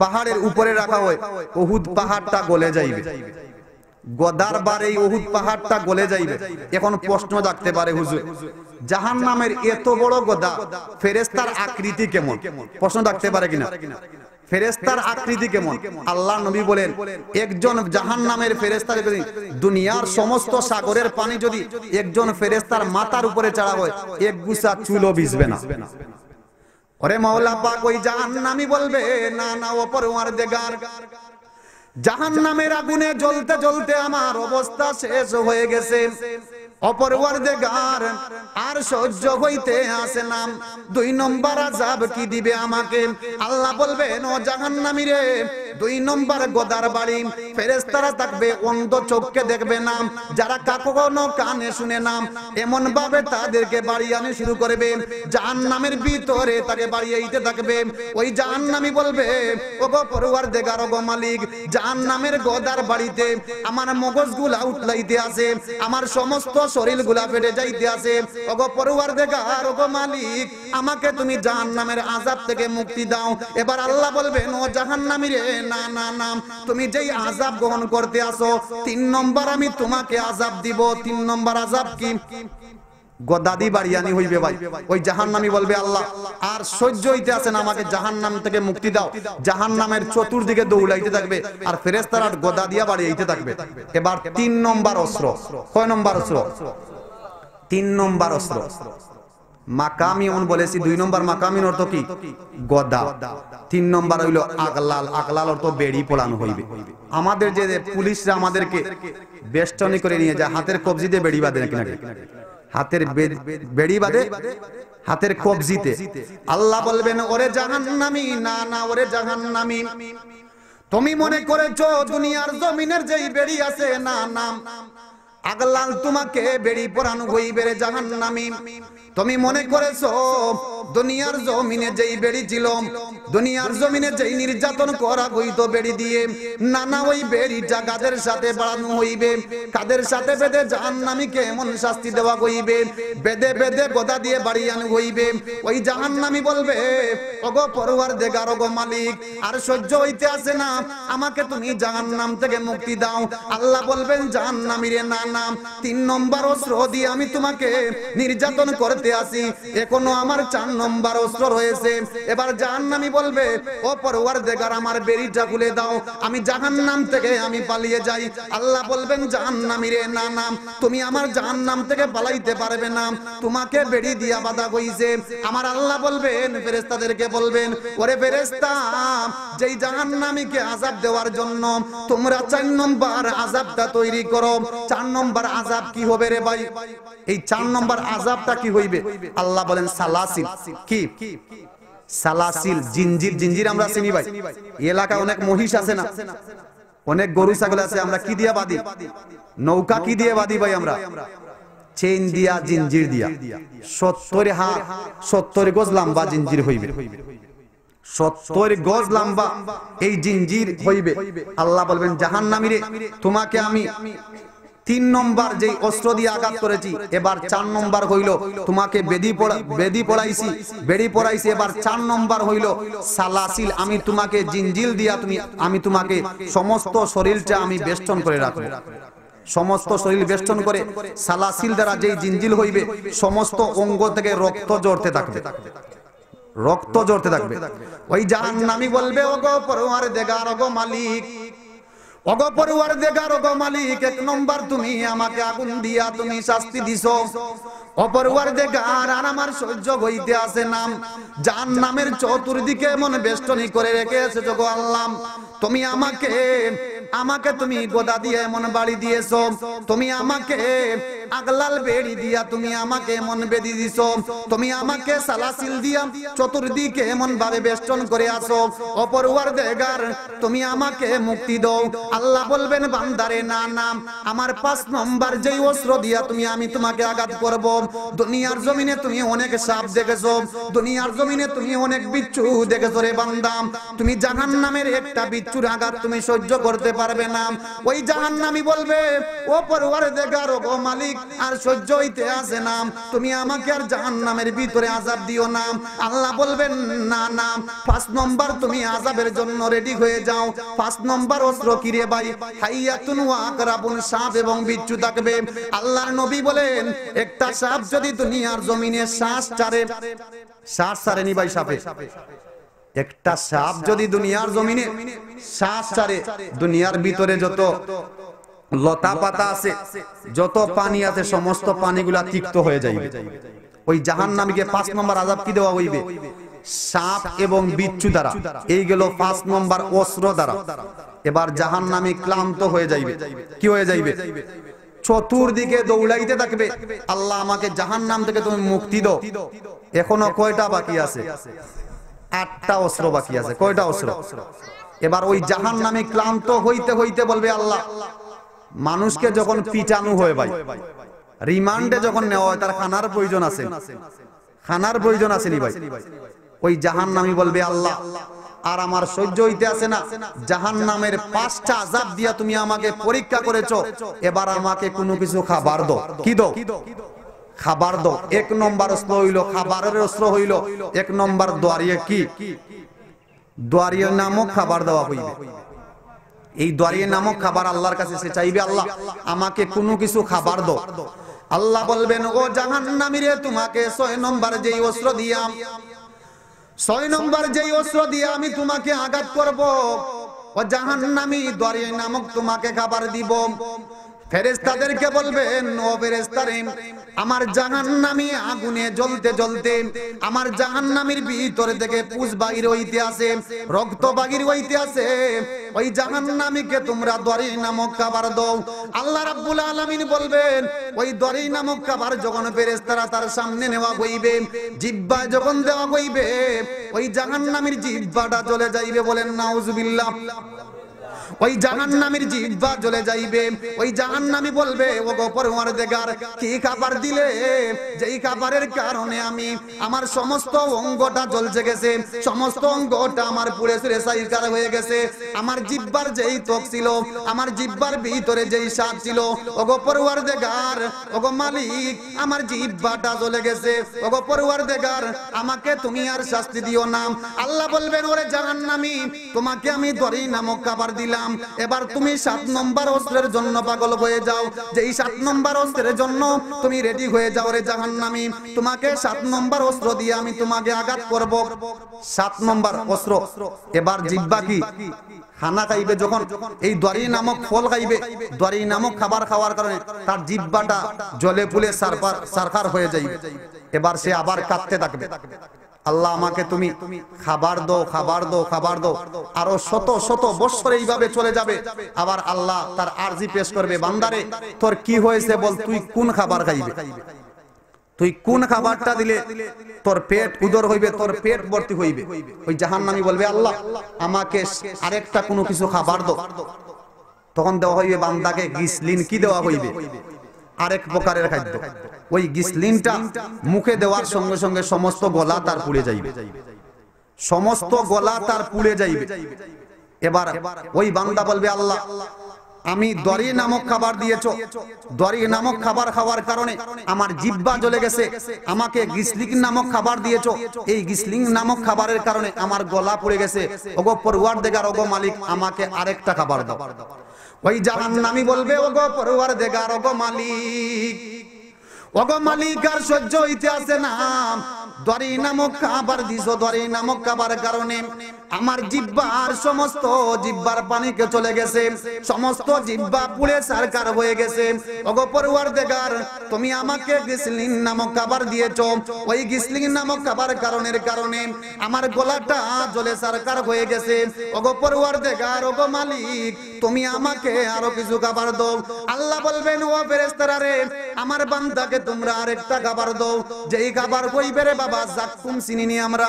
পাহাড়ের উপরে রাখা হয়, উহুদ পাহাড়টা গলে যাইবে। গদার বারে উহুদ পাহাড়টা গলে যাইবে। এখন প্রশ্ন জাগতে পারে, হুজুর জাহান্নামের এত বড় গদা, ফেরেশতার আকৃতি কেমন? প্রশ্ন জাগতে পারে কিনা? ফেরেশতার আকৃতি কেমন? আল্লাহ নবী বলেন, একজন জাহান্নামের ফেরেশতা যদি দুনিয়ার সমস্ত সাগরের পানি যদি একজন ফেরেশতার মাথার উপরে চড়া হয়, এক গুছা চুলও ভিজবে না। ওরে মাওলা পাক, ওই জাহান্নামী বলবে, না না, ও পরওয়ারদিগার, জাহান্নামের আগুনে জ্বলতে জ্বলতে আমার অবস্থা শেষ হয়ে গেছে, অপরওয়ারদিগার আর সহ্য হইতে আসে না, 2 নম্বর আযাব কি দিবে আমাকে? আল্লাহ বলবেন, ও জাহান্নামী রে, 2 নম্বর গদার বাড়ি, ফেরেশতারা থাকবে অন্ধ, চোখকে দেখবে না, যারা কখনো কানে শুনে না, এমন ভাবে তাদেরকে বাড়িয়ানো শুরু করবে, জাহান্নামের ভিতরে তাকে বাড়িয়াইতে থাকবে। ওই জাহান্নামী বলবে, ওগো পরওয়ারদিগার, ওগো মালিক, জাহান্নামের গদার বাড়িতে আমার মগজগুলা উতলাইতে আছে, আমার সমস্ত শরীরগুলা ফেটে যাইতে আছে। ওগো পরওয়ারদিগার, ওগো মালিক, আমাকে তুমি জাহান্নামের আযাব থেকে মুক্তি দাও। এবার আল্লাহ বলবেন, ও জাহান্নামী রে, না না না, তুমি যেই আযাব গ্রহণ করতে আসো 3 নম্বর আমি তোমাকে আযাব দিব। 3 নম্বর আযাব কি? গদাদি বাড়িয়ানি হইবে ভাই। ওই জাহান্নামী বলবে আল্লাহ আর সহ্য হইতে আছে না, আমাকে জাহান্নাম থেকে মুক্তি দাও। জাহান্নামের চতুর্দিকে দৌড়াইতে থাকবে আর ফেরেশতারা গদা দিয়া বাড়িয়াইতে থাকবে। এবার 3 নম্বর অস্ত্র, কয় নম্বর অস্ত্র? 3 নম্বর অস্ত্র মাকামিউন বলেছি। 2 নম্বর মাকামিন অর্থ কি? গদা। 3 নম্বর হইল আগলাল। আগলাল অর্থ বেড়ি পোড়ানো হইবে। আমাদের যে পুলিশরা আমাদেরকে বেষ্টনী করে নিয়ে যায়, হাতের কবজিতে বেড়ি বাঁধে নাকি নাকি, হাতের বেড়ি বাঁধে হাতের কবজিতে। আল্লাহ বলবেন ওরে জাহান্নামী, না না ওরে জাহান্নামী, তুমি মনে করেছো দুনিয়ার জমিনের যেই বেড়ি আছে, না না আগলাল তোমাকে বেড়ি পরানো হইবে রে জাহান্নামী। তুমি মনে করেছো দুনিয়ার জমিনে যেই বেড়ি ছিল, দুনিয়ার জমিনে যেই নির্যাতন করা হইতো বেড়ি দিয়ে, না না ওই বেড়িটা কাদের সাথে বাড়ানো হইবে, কাদের সাথে বেঁধে জাহান্নামীকে এমন শাস্তি দেওয়া হইবে, বেঁধে বেঁধে গদা দিয়ে বাড়িয়ানো হইবে। ওই জাহান্নামী বলবে ওগো পরওয়ারদিগার, ওগো মালিক, আর সহ্য হইতে আসে না, আমাকে তুমি জাহান্নাম থেকে মুক্তি দাও। আল্লাহ বলবেন জাহান্নামী রে, না না 3 নম্বর অস্ত্র দিয়ে আমি তোমাকে নির্যাতন করতে আসি, এখনো আমার 4 নম্বর অস্ত্র রয়েছে। এবার জাহান্নামী বলবে ও পরওয়ারদিগার, আমার বেড়িটা খুলে দাও, আমি জাহান্নাম থেকে আমি পালিয়ে যাই। আল্লাহ বলবেন জাহান্নামী রে, না না তুমি আমার জাহান্নাম থেকে পালাইতে পারবে না, তোমাকে বেড়ি দিয়া বাঁধা হইছে। আমার আল্লাহ বলবেন ফেরেশতাদেরকে বলবেন ওরে ফেরেশতা, যেই জাহান্নামীকে আযাব দেওয়ার জন্য তোমরা 4 নম্বর আযাবটা তৈরি করো। 4 নম্বর আযাব কি হবে রে ভাই? এই 4 নম্বর আযাবটা কি হইবে? আল্লাহ বলেন সালাসিল। কি? সালাসিল, জিনজির। জিনজির আমরা চিনি ভাই, এলাকায় অনেক মহিষ আছে না, অনেক গরু ছাগল আছে, আমরা কি দিয়া বাঁধি? নৌকা কি দিয়ে বাঁধি ভাই? আমরা চেইন দিয়া, জিনজির দিয়া। 70 হাত 70 গজ লম্বা জিনজির হইবে, 70 গজ লম্বা এই জিনজির হইবে। আল্লাহ বলবেন জাহান্নামী রে, তোমাকে আমি 3 নম্বর যেই অস্ত্র দিয়ে আঘাত করেছি, এবার 4 নম্বর হইল তোমাকে বেদি পড়াইছি, বেড়ি পড়াইছি। এবার 4 নম্বর হইল সালাসিল, আমি তোমাকে জিনজিল দিয়া আমি তোমাকে সমস্ত শরীরটা আমি বেষ্টন করে রাখবো। সমস্ত শরীর বেষ্টন করে সালাসিল দ্বারা যেই জিনজিল হইবে, সমস্ত অঙ্গ থেকে রক্ত ঝরতে থাকবে, রক্ত ঝরতে থাকবে। ওই জাহান্নামী বলবে ওগো পরওয়ারদিগার, ওগো মালিক, ওগো পরওয়ারদিগার, ওগো মালিক, 1 নম্বর তুমি আমাকে আগুন দিয়া তুমি শাস্তি দিছো। ও পরওয়ারদিগার, আর আমার সহ্য হইতে আসে না, জাহান্নামের চতুর্দিকে এমন বেষ্টনী করে রেখেছে গো আল্লাহ। তুমি আমাকে তুমি গোদা দিয়ে এমন বাড়ি দিয়েছো, তুমি আমাকে আগলাল বেড়ি দিয়া তুমি আমাকে এমন বেঁধে দিছো, তুমি আমাকে সালাসিল দিয়া চতুর্দিকে এমন ভাবে বেষ্টন করে আসো। ও পরওয়ারদিগার, তুমি আমাকে মুক্তি দাও। আল্লাহ বলবেন বান্দারে, না না আমার 5 নম্বর যেই অস্ত্র দিয়া আমি তোমাকে আঘাত করব। দুনিয়ার জমিনে তুমি অনেক সাপ দেখেছো, দুনিয়ার জমিনে তুমি অনেক বিচ্ছু দেখেছো রে বান্দা, তুমি জাহান্নামের একটা বিচ্ছুর আঘাত তুমি সহ্য করতে পারবে না। ওই জাহান্নামী বলবে ও পরওয়ারদিগার, ওগো মালিক, আর সহ্য হইতে আসে না, তুমি আমাকে আর জাহান্নামের ভিতরে আযাব দিও না। আল্লাহ বলবেন না না 5 নম্বর তুমি আযাবের জন্য রেডি হয়ে যাও। 5 নম্বর অস্ত্র কি রে ভাই? হাইয়াতুন ওয়া আকরাবুন, সাপ এবং বিচ্ছু থাকবে। আল্লাহর নবী বলেন একটা সাপ যদি দুনিয়ার জমিনে শ্বাস ছাড়ে নি ভাই, সাপে একটা সাপ যদি দুনিয়ার জমিনে শ্বাস ছাড়ে, দুনিয়ার ভিতরে যত লতা পাতা আছে, যত পানি আছে, সমস্ত পানিগুলা তিক্ত হয়ে যাইবে। ওই জাহান্নামীকে 5 নম্বর আযাব কি দেওয়া হইবে? সাপ এবং বিচ্ছু দ্বারা। এই গেল 5 নম্বর অস্ত্র দ্বারা। এবার জাহান্নামী ক্লান্ত হয়ে যাইবে। কি হয়ে যাইবে? চতুর্দিকে দৌড়াইতে থাকবে, আল্লাহ আমাকে জাহান্নাম থেকে তুমি মুক্তি দাও। এখনো কয়টা বাকি আছে? 8টা অস্ত্র বাকি আছে। কয়টা অস্ত্র? এবার ওই জাহান্নামী ক্লান্ত হইতে হইতে বলবে আল্লাহ, মানুষকে যখন পিটানো হয় ভাই, রিমান্ডে যখন নেওয়া হয়, তার খানার প্রয়োজন আছে, খানার প্রয়োজন আছে নি ভাই? ওই জাহান্নামী বলবে আল্লাহ আর আমার সহ্য হইতে আসে না, জাহান্নামের 5টা আযাব দিয়া তুমি আমাকে পরীক্ষা করেছো, এবার আমাকে কোনো কিছু খাবার দাও। কি দাও? খাবার দাও। 1 নম্বর অস্ত্র হইল খাবারের অস্ত্র হইল 1 নম্বর দোয়ারিয়ে কি? দোয়ারিয়া নামক খাবার দেওয়া হইবে। এই দোয়ারিয়া নামক খাবার আল্লাহর কাছে সে চাইবে, আল্লাহ আমাকে কোনো কিছু খাবার দাও। আল্লাহ বলবেন, ও জাহান্নামীরে, তোমাকে 6 নম্বর যেই অস্ত্র দিয়াম, 6 নম্বর যেই অস্ত্র দিয়ে আমি তোমাকে আঘাত করব, ও জাহান্নামী, দোয়ারিয়া নামক তোমাকে খাবার দিব। ফেরেশতাদেরকে বলবেন, ও ফেরেশতারে, আমার জাহান্নামী আগুনে জ্বলতে জ্বলতে আমার জাহান্নামীর ভিতর থেকে পুষ বাহির হইতে আছে, রক্ত বাহির হইতে আছে, ওই জাহান্নামীকে তোমরা দোয়ারিয়া নামক খাবার দাও। আল্লাহ রাব্বুল আলামিন বলবেন, ওই দোয়ারিয়া নামক খাবার যখন ফেরেশতারা তার সামনে নেওয়া হইবে, জিহ্বায় যখন দেওয়া হইবে, ওই জাহান্নামীর জিহ্বাটা জ্বলে যাইবে। বলেন নাউজুবিল্লাহ। ওই জাহান্নামীর জিহ্বা জ্বলে যাইবে। ওই জাহান্নামী বলবে, ও গো পরওয়ারদিগার, কি খাবার দিলে যেই খাবারের কারণে আমি আমার সমস্ত অঙ্গটা জ্বলছে গেছে, সমস্ত অঙ্গটা আমার পুড়ে ছুড়ে ছাইরকার হয়ে গেছে। আমার জিহ্বার যেই ত্বক ছিল, আমার জিহ্বার ভিতরে যেই স্বাদ ছিল, ও গো পরওয়ারদিগার, ও গো মালিক, আমার জিহ্বাটা জ্বলে গেছে। ও গো পরওয়ারদিগার, আমাকে তুমি আর শাস্তি দিও না। আল্লাহ বলবেন, ওরে জাহান্নামী, তোমাকে আমি দোয়ারিয়া নামক খাবার দিলাম, এবার তুমি 7 নম্বর অস্ত্রের জন্য পাগল হয়ে যাও। যেই 7 নম্বর অস্ত্রের জন্য তুমি রেডি হয়ে যাও রে জাহান্নামী, তোমাকে 7 নম্বর অস্ত্র দিয়ে আমি তোমাকে আঘাত করব। 7 নম্বর অস্ত্র। এবার জিহ্বা কি খানা খাইবে, যখন এই দোয়ারিয়া নামক ফল খাইবে, দোয়ারিয়া নামক খাবার খাওয়ার কারণে তার জিহ্বাটা জ্বলে পুড়ে সারখার হয়ে যাইবে। এবার সে আবার কাঁদতে থাকবে, আল্লাহ আমাকে তুমি খাবার দাও, খাবার দাও, খাবার দাও। আরো শত শত বছর এইভাবে চলে যাবে। আবার আল্লাহ তার আরজি পেশ করবে, বান্দারে তোর কি হয়েছে বল, তুই কোন খাবার খাইবে, তুই কোন খাবারটা দিলে তোর পেট উদর হইবে, তোর পেট ভর্তি হইবে। ওই জাহান্নামী বলবে, আল্লাহ আমাকে আরেকটা কোনো কিছু খাবার দাও। তখন দেওয়া হইবে বান্দাকে গিসলিন। কি দেওয়া হইবে? আরেক প্রকারের খাদ্য। ওই গিসলিনটা মুখে দেওয়ার সঙ্গে সঙ্গে সমস্ত গলা তার পুড়ে যাইবে, সমস্ত গলা তার পুড়ে যাইবে। এবার ওই বান্দা বলবে, আল্লাহ আমি দোয়ারিয়া নামক খাবার দিয়েছো, দোয়ারিয়া নামক খাবার খাওয়ার কারণে আমার জিহ্বা জ্বলে গেছে, আমাকে গিসলিন নামক খাবার দিয়েছো, এই গিসলিন নামক খাবারের কারণে আমার গলা পুড়ে গেছে, ওগো পরওয়ারদিগার, ওগো মালিক, আমাকে আরেকটা খাবার দাও। ওই জাহান্নামী বলবে, ওগো পরওয়ারদিগার, ওগো মালিক, ওগো মালিক, আর সহ্য হইতে আছে না, দোয়ারিয়া নামক খাবার দিছো, দোয়ারিয়া নামক খাবার কারণে আমার জিহ্বার সমস্ত জিহ্বার পানিকে চলে গেছে, সমস্ত জিহ্বা পুড়ে ছারখার হয়ে গেছে। ওগো পরওয়ারদিগার, তুমি আমাকে গিসলিন নামক খাবার দিয়েছো, ওই গিসলিন নামক খাবার কারণের কারণে আমার গলাটা জ্বলে ছারখার হয়ে গেছে। ওগো পরওয়ারদিগার, ওগো মালিক, তুমি আমাকে আরো কিছু খাবার দাও। আল্লাহ বলবেন, ও ফেরেশতারা রে, আমার বান্দাকে তোমরা আরেকটা খাবার দাও। যেই খাবার কইবে রে বাবা, জাক্কুম চিনি আমরা,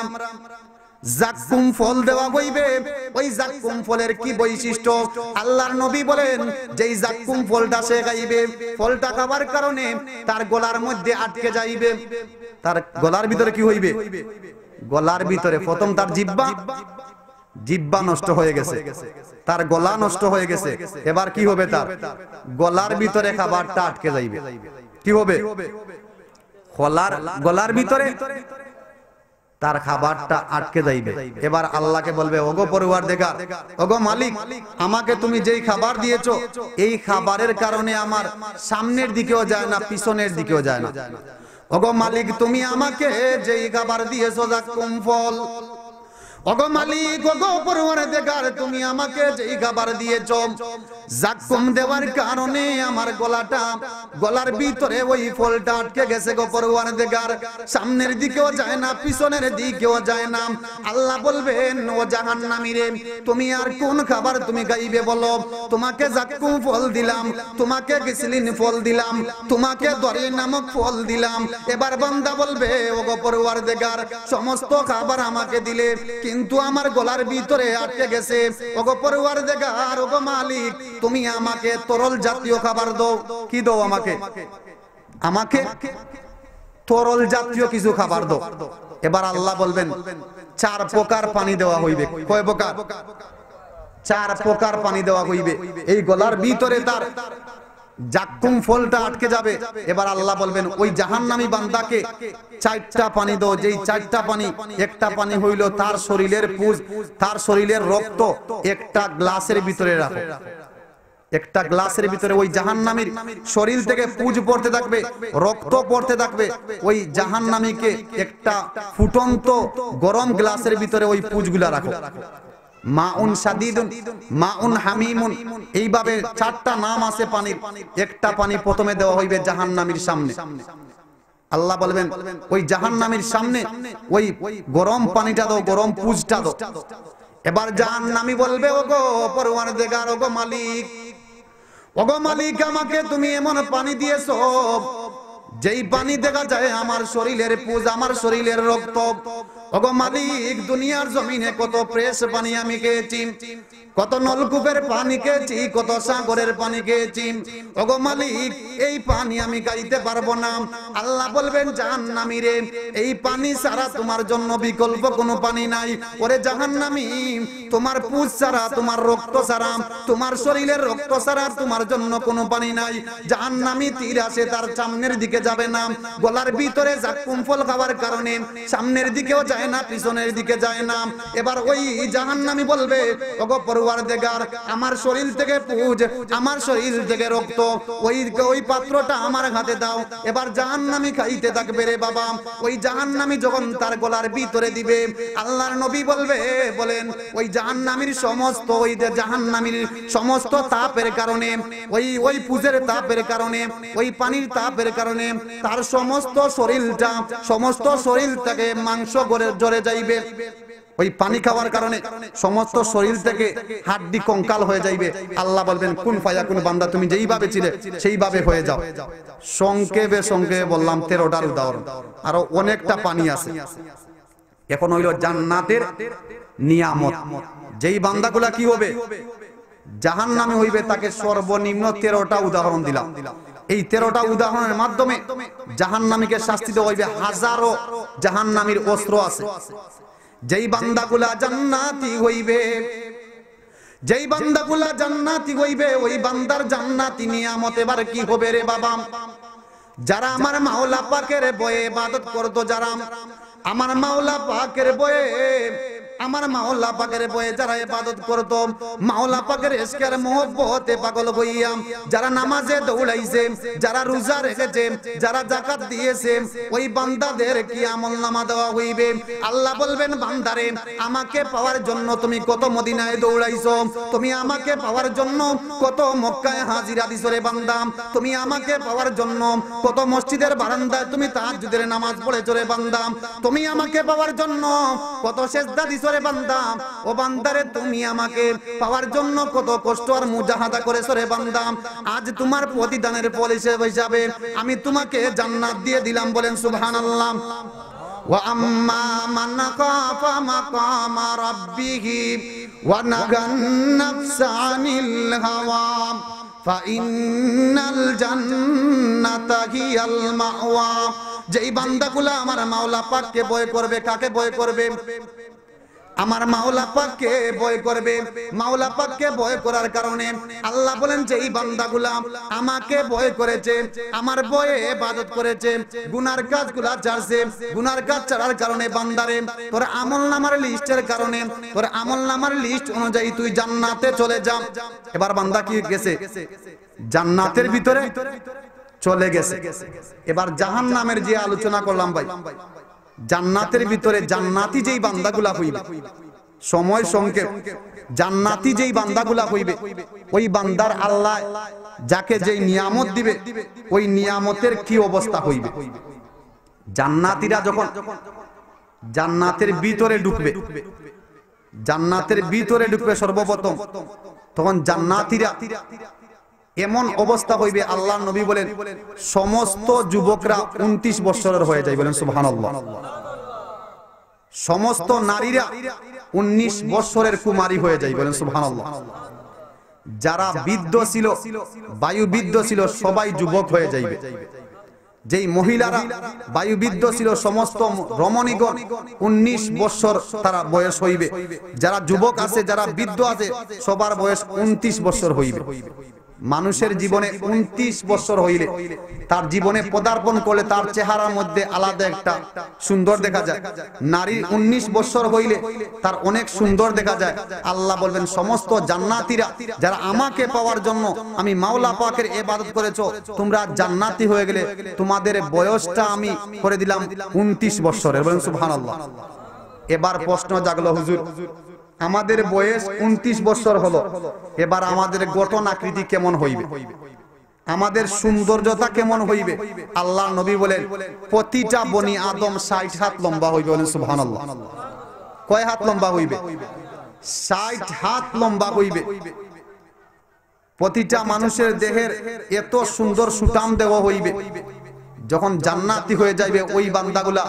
জাক্কুম ফল দেওয়া হইবে। ওই জাক্কুম ফলের কি বৈশিষ্ট্য? আল্লাহর নবী বলেন, যেই জাক্কুম ফলটা সে খাইবে, ফলটা খাবার কারণে তার গলার মধ্যে আটকে যাইবে। তার গলার ভিতরে কি হইবে? গলার ভিতরে প্রথম তার জিহ্বা নষ্ট হয়ে গেছে, তার গলা নষ্ট হয়ে গেছে। এবার কি হবে? তার গলার ভিতরে খাবারটা আটকে যাইবে। কি হবে? গলার ভিতরে তার খাবারটা আটকে যাইবে। এবার আল্লাহকে বলবে, ওগো পরওয়ারদিগার, ওগো মালিক, আমাকে তুমি যেই খাবার দিয়েছো, এই খাবারের কারণে আমার সামনের দিকেও যায় না, পিছনের দিকেও যায় না। ওগো মালিক, তুমি আমাকে যেই খাবার দিয়েছো, জাক্কুম ফল, ওগো মালিক, ওগো পরওয়ারদিগার, তুমি আমাকে যেই খাবার দিয়েছো, জাক্কুম দেওয়ার কারণে আমার গলার ভিতরে ওই ফলটা আটকে গেছে গো পরওয়ারদিগার, সামনের দিকেও যায় না, পিছনের দিকেও যায় না। আল্লাহ বলবেন, ও জাহান্নামী রে, তুমি আর কোন খাবার তুমি খাইবে বলো? তোমাকে জাক্কুম ফল দিলাম, তোমাকে গিসলিন ফল দিলাম, তোমাকে দোয়ারিয়া নামক ফল দিলাম। এবার বান্দা বলবে, ওগো পরওয়ারদিগার, সমস্ত খাবার আমাকে দিলে, কিন্তু আমার গলার ভিতরে আটকে গেছে। ওগো পরওয়ারদিগার, ওগো মালিক, তুমি আমাকে তরল জাতীয় খাবার দাও। কি দাও আমাকে? আমাকে তরল জাতীয় কিছু খাবার দাও। এবার আল্লাহ বলবেন, 4 প্রকার পানি দেওয়া হইবে। কয় প্রকার? 4 প্রকার পানি দেওয়া হইবে। এই গলার ভিতরে তার জাক্কুম ফলটা আটকে যাবে। এবার আল্লাহ বলবেন ওই জাহান্নামী বান্দাকে 4টা পানি দাও, যেই 4টা পানি, একটা পানি হইল তার শরীরের পুজ, তার শরীরের রক্ত একটা গ্লাসের ভিতরে রাখো। একটা গ্লাসের ভিতরে ওই জাহান্নামীর শরীর থেকে পুজ পড়তে থাকবে, রক্ত পড়তে থাকবে। ওই জাহান্নামীকে একটা ফুটন্ত গরম গ্লাসের ভিতরে ওই পুজগুলা রাখো। মাউন সাদিদুন, মাউন হামিমুন, এইভাবে 4টা নাম আছে পানির। একটা পানি প্রথমে দেওয়া হইবে জাহান্নামীর সামনে। আল্লাহ বলবেন ওই জাহান্নামীর সামনে ওই গরম পানিটা দাও, গরম পুজটা দাও। এবার জাহান্নামী বলবে ওগো পরওয়ারদিগার, ওগো মালিক, ওগো মালিক, আমাকে তুমি এমন পানি দিয়েছো যেই পানি দেখা যায় আমার শরীরের পুজ, আমার শরীরের রক্ত। ওগো মালিক, দুনিয়ার জমিনে কত ফ্রেশ পানি আমি খেয়েছি, কত নলকূপের পানি খেয়েছি, কত সাগরের পানি খেয়েছি। ওগো মালিক, এই পানি আমি খাইতে পারবো না। আল্লাহ বলবেন জাহান্নামী রে, এই পানি ছাড়া তোমার জন্য বিকল্প কোনো পানি নাই। ওরে জাহান্নামী, তোমার পুজ ছাড়া, তোমার রক্ত ছাড়া, তোমার শরীরের রক্ত ছাড়া তোমার জন্য কোনো পানি নাই। জাহান্নামী তীর আসে তার সামনের দিকে যাবে না, গলার ভিতরে জাক্কুম ফল খাওয়ার কারণে সামনের দিকেও যায় না, পিছনের দিকে যায় না। এবার ওই জাহান্নামী বলবে ওগো পরওয়ারদিগার, আমার শরীর থেকে পুজ, আমার শরীর থেকে রক্ত, ওই পাত্রটা আমার হাতে দাও। এবার জাহান্নামী খাইতে থাকবে রে বাবা। ওই জাহান্নামী যখন তার গলার ভিতরে দিবে, আল্লাহর নবী বলেন ওই জাহান্নামীর সমস্ত, ওই জাহান্নামীর সমস্ত তাপের কারণে, ওই পুজের তাপের কারণে, ওই পানির তাপের কারণে তার সমস্ত শরীরটা, সমস্ত শরীরটাকে মাংস গড়ে জ্বরে যাইবে। ওই পানি খাওয়ার কারণে সমস্ত শরীর থেকে হাড্ডি কঙ্কাল হয়ে যাইবে। আল্লাহ বলবেন কুন ফায়াকুন, বান্দা তুমি যেইভাবে ছিলে সেইভাবে হয়ে যাও। সংক্ষেপে বললাম 13টার উদাহরণ, আরো অনেকটা পানি আছে। এখন হইল জান্নাতের নিয়ামত। যেই বান্দাগুলা কি হবে, জাহান্নামে হইবে, তাকে সর্বনিম্ন 13টা উদাহরণ দিলাম। এই 13টা উদাহরণের মাধ্যমে জাহান্নামীকে শাস্তি দেওয়া হইবে। হাজারো জাহান্নামীর অস্ত্র আছে। যেই বান্দাগুলা জান্নাতি হইবে, যেই বান্দাগুলা জান্নাতি হইবে, ওই বান্দার জান্নাতি নিয়ামত এবার কি হবে রে বাবা? যারা আমার মাওলা পাকের বয়ে ইবাদত করতো, যারা আমার মাওলা পাকের বয়ে, আমার মাওলা পাকের বয়ে যারা ইবাদত করত, মাওলা পাকের ইশকের মোহব্বতে পাগল হইয়া যারা নামাজে দৌড়াইছে, যারা রোজা রেখেছে, যারা যাকাত দিয়েছে, ওই বান্দাদের কি আমলনামা দেওয়া হইবে। আল্লাহ বলবেন বান্দারে, আমাকে পাওয়ার জন্য তুমি কত মদিনায় দৌড়াইছো, তুমি আমাকে পাওয়ার জন্য কত মক্কায় হাজিরা দিছো রে বান্দা, তুমি আমাকে পাওয়ার জন্য কত মসজিদের বারান্দায় তুমি তাহাজ্জুদের নামাজ পড়েছো রে বান্দা, তুমি আমাকে পাওয়ার জন্য কত সিজদা দিছো রে বান্দা। ও বান্দারে, তুমি আমাকে পাওয়ার জন্য কত কষ্ট আর মুজাহাদা করেছো রে বান্দা। আজ তোমার প্রতিদানের ফল হিসাবে আমি তোমাকে জান্নাত দিয়ে দিলাম। বলেন সুবহানাল্লাহ। ওয়া আম্মা মান খাফা মাকামা রাব্বিহি ওয়া নাহান নাফসা আনিল হাওয়া ফাইন্নাল জান্নাতা হিয়াল মাওয়া। যেই বান্দাগুলো আমার মাওলা পাককে ভয় করবে, কাকে ভয় করবে? আমার মাওলা পাককে ভয় করবে। মাওলা পাককে ভয় করার কারণে আল্লাহ বলেন যে এই বান্দাগুলা আমাকে ভয় করেছে, আমার ভয়ে ইবাদত করেছে, গুনার কাজগুলা ছাড়ছে। গুনার কাজ ছাড়ার কারণে বান্দারে, তোর আমলনামার লিস্টের কারণে, তোর আমলনামার লিস্ট অনুযায়ী তুই জান্নাতে চলে যা। এবার বান্দা কি গেছে? জান্নাতের ভিতরে চলে গেছে। এবার জাহান্নামের যে আলোচনা করলাম ভাই, জান্নাতের ভিতরে জান্নাতি যেই বান্দাগুলা হইবে, সময় সংক্ষেপ, জান্নাতি যেই বান্দাগুলা হইবে, ওই বান্দার আল্লাহ যাকে যেই নিয়ামত দিবে, ওই নিয়ামতের কি অবস্থা হইবে। জান্নাতীরা যখন জান্নাতের ভিতরে ঢুকবে, জান্নাতের ভিতরে ঢুকবে সর্বপ্রথম, তখন জান্নাতীরা এমন অবস্থা হইবে, আল্লাহর নবী বলেন সমস্ত যুবকরা 29 বছরের হয়ে যায়। বলেন সুবহানাল্লাহ। সমস্ত নারীরা 19 বছরের কুমারী হয়ে যায়। বলেন সুবহানাল্লাহ। যারা বৃদ্ধ ছিল, বায়ুবৃদ্ধ ছিল, সবাই যুবক হয়ে যাইবে। যেই মহিলারা বায়ুবৃদ্ধ ছিল, সমস্ত রমণীগণ 19 বছর তারা বয়স হইবে। যারা যুবক আছে, যারা বৃদ্ধ আছে, সবার বয়স 29 বছর হইবে। মানুষের জীবনে 29 বছর হইলে তার জীবনে পদার্পণ করলে তার চেহারার মধ্যে আলাদা একটা সুন্দর দেখা যায়। নারীর 19 বছর হইলে তার অনেক সুন্দর দেখা যায়। আল্লাহ বলবেন সমস্ত জান্নাতীরা যারা আমাকে পাওয়ার জন্য আমি মাওলা পাকের ইবাদত করেছো তোমরা জান্নাতি হয়ে গেলে, তোমাদের বয়সটা আমি করে দিলাম 29 বছরের। বলেন সুবহানাল্লাহ। এবার প্রশ্ন জাগলো, হুজুর আমাদের বয়স 29 বছর হলো, এবার আমাদের গঠন আকৃতি কেমন হইবে, আমাদের সৌন্দর্যতা কেমন হইবে? আল্লাহ নবী বলেন প্রতিটা বনি আদম 60 হাত লম্বা হইবে। বলেন সুবহানাল্লাহ। কয় হাত লম্বা হইবে? 60 হাত লম্বা হইবে। প্রতিটা মানুষের দেহের এত সুন্দর সুঠাম দেহ হইবে, যখন জান্নাতি হয়ে যাবে ওই বান্দাগুলা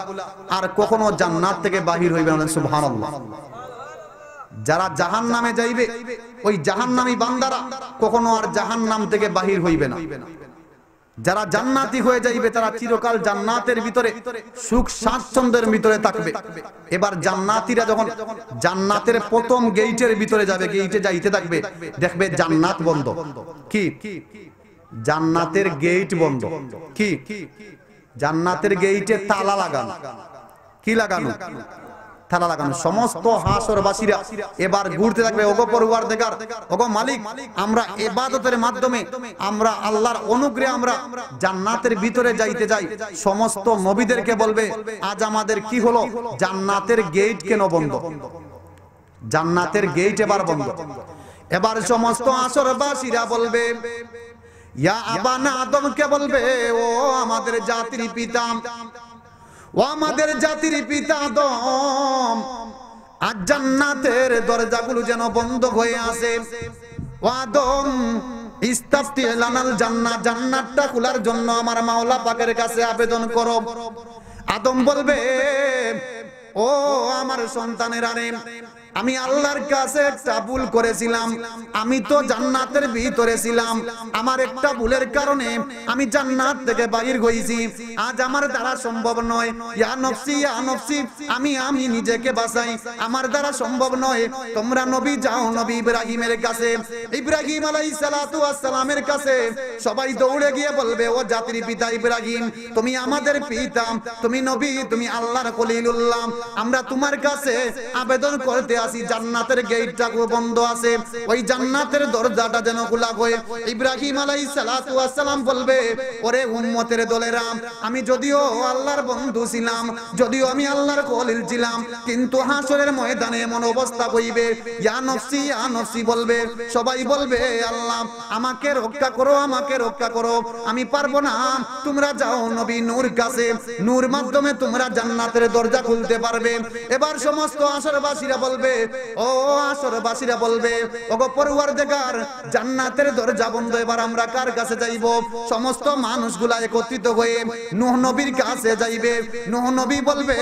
আর কখনো জান্নাত থেকে বাহির হইবে না। সুবহানাল্লাহ। যারা জাহান্নামে যাইবে ওই জাহান্নামী বান্দারা কখনো আর জাহান্নাম থেকে বাহির হইবে না। যারা জান্নাতি হয়ে যাইবে তারা চিরকাল জান্নাতের ভিতরে সুখ স্বাচ্ছন্দ্যের ভিতরে থাকবে। এবার জান্নাতীরা যখন জান্নাতের প্রথম গেটের ভিতরে যাবে, গেটে যাইতে থাকবে, দেখবে জান্নাত বন্ধ। কি? জান্নাতের গেট বন্ধ। কি? জান্নাতের গেটে তালা লাগানো। কি লাগানো? তালা লাগানো। সমস্ত হাসরবাসীরা এবার ঘুরতে থাকবে, ওগো পরওয়ারদিগার, ওগো মালিক, আমরা ইবাদতের মাধ্যমে আমরা আল্লাহর অনুগ্রহে আমরা জান্নাতের ভিতরে যাইতে যাই। সমস্ত নবীদেরকে বলবে আজ আমাদের কি হলো, জান্নাতের গেট কেন বন্ধ? জান্নাতের গেট এবার বন্ধ। এবার সমস্ত হাসরবাসীরা বলবে ইয়া আবানা আদমকে বলবে, ও আমাদের জাতির পিতা, ও আমাদের জাতির পিতা আদম, আজ জান্নাতের দরজাগুলো যেন বন্ধ হয়ে আছে। ও আদম ইস্তাফতি লানাল জান্নাহ, জান্নাতটা খোলার জন্য আমার মাওলা পাকের কাছে আবেদন করো। আদম বলবে ও আমার সন্তানেরা রে, আমি আল্লাহর কাছে একটা ভুল করেছিলাম, আমি তো জান্নাতের ভিতরে ছিলাম, আমার একটা ভুলের কারণে আমি জান্নাত থেকে বাহির হইছি, আজ আমার দ্বারা সম্ভব নয়। ইয়া নফসি ইয়া নফসি, আমি নিজেকে বাঁচাই, আমার দ্বারা সম্ভব নয়। তোমরা নবী যাও নবী ইব্রাহিমের কাছে, ইব্রাহিম আলাইহিস সালাতু ওয়াস সালামের কাছে। সবাই দৌড়ে গিয়ে বলবে ও জাতির পিতা ইব্রাহিম, তুমি আমাদের পিতা, তুমি নবী, তুমি আল্লাহর খলিলুল্লাহ, আমরা তোমার কাছে আবেদন করতে আসি, জান্নাতের গেটটা বন্ধ আছে, ওই জান্নাতের দরজাটা যেন খোলা হয়। ইব্রাহিম আলাইহিস সালাতু ওয়াস সালাম বলবে ওরে উম্মতের দলেরা, আমি যদিও আল্লাহর বন্ধু ছিলাম, যদিও আমি আল্লাহর খলিল ছিলাম, কিন্তু হাসরের ময়দানে এমন অবস্থা হইবে ইয়া নফসি ইয়া নফসি বলবে। সবাই বলবে আল্লাহ আমাকে রক্ষা করো, আমাকে রক্ষা করো, আমি পারবো না। তোমরা যাও নবী নূর কাছে, নূর মাধ্যমে তোমরা জান্নাতের দরজা খুলতে পারবে। এবার সমস্ত হাসরবাসীরা বলবে, ও হাসরবাসীরা বলবে ওগো পরওয়ারদিগার, জান্নাতের দরজা বন্ধ, এবার আমরা কার কাছে যাইব? সমস্ত মানুষগুলা একত্রিত হয়ে নূহ নবীর কাছে যাইবে। নূহ নবী বলবে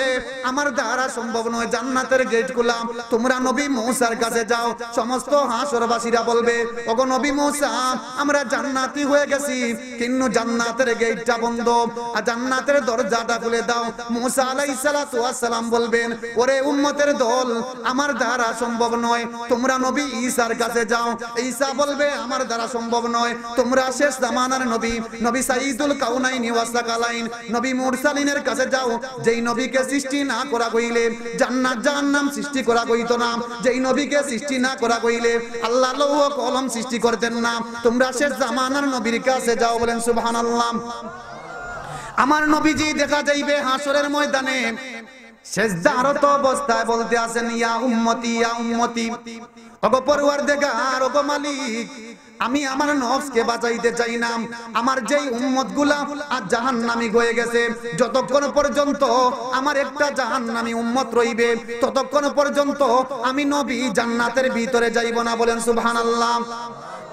আমার দ্বারা সম্ভব নয়, জান্নাতের গেট খোলা, তোমরা নবী মূসার কাছে যাও। সমস্ত হাসরবাসীরা বলবে ওগো নবী মূসা, আমরা জান্নাতি হয়ে গেছি, কিন্তু জান্নাতের গেটটা বন্ধ, আর জান্নাতের দরজাটা খুলে দাও। মূসা আলাইহিস সালাতু ওয়াস সালাম বলবেন ওরে উম্মতের দল, আমার দ্বারা সম্ভব নয়, তোমরা নবী ঈসার কাছে যাও। ঈসা বলবে আমার দ্বারা সম্ভব নয়, তোমরা শেষ জামানার নবী, নবী সাইয়্যিদুল কাউনাইনি ওয়াস সাকালাইন, নবী মুরসালিনের কাছে যাও, যেই নবীকে সৃষ্টি না করা হইলে জান্নাত জাহান্নাম সৃষ্টি করা হইতো না, যেই নবীকে সৃষ্টি না করা হইলে আল্লাহ লৌহ কলম সৃষ্টি করতেন না, তোমরা শেষ জামানার নবীর কাছে যাও। বলেন সুবহানাল্লাহ। আমার নবীজি দেখা যাইবে হাসরের ময়দানে সেজদারত অবস্থায় বলতে আছেন ইয়া উম্মতি ইয়া উম্মতি, ওগো পরওয়ারদিগার, ওগো মালিক, আমি আমার নফসকে বাঁচাইতে চাই না, আমার যেই উম্মতগুলা আজ জাহান্নামী হয়ে গেছে, যতক্ষণ পর্যন্ত আমার একটা জাহান্নামী উম্মত রইবে ততক্ষণ পর্যন্ত আমি নবী জান্নাতের ভিতরে যাইব না। বলেন সুবহানাল্লাহ।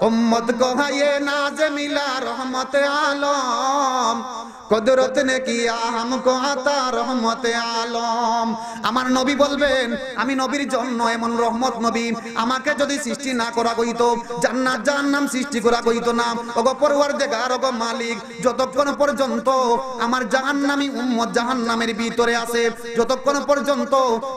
উম্মত को है ये नाज मिला रहमत आलम, कुदरत ने किया हमको अता रहमत आलम, আমার নবী বলবেন আমি নবীর জন্য এমন রহমত নবী, আমাকে যদি সৃষ্টি না করা হইতো, জান্নাত জাহান্নাম সৃষ্টি করা হইতো না। ওগো পরওয়ারদিগার, ওগো মালিক, যতক্ষণ পর্যন্ত আমার জাহান্নামী উম্মত জাহান্নামের ভিতরে আছে, যতক্ষণ পর্যন্ত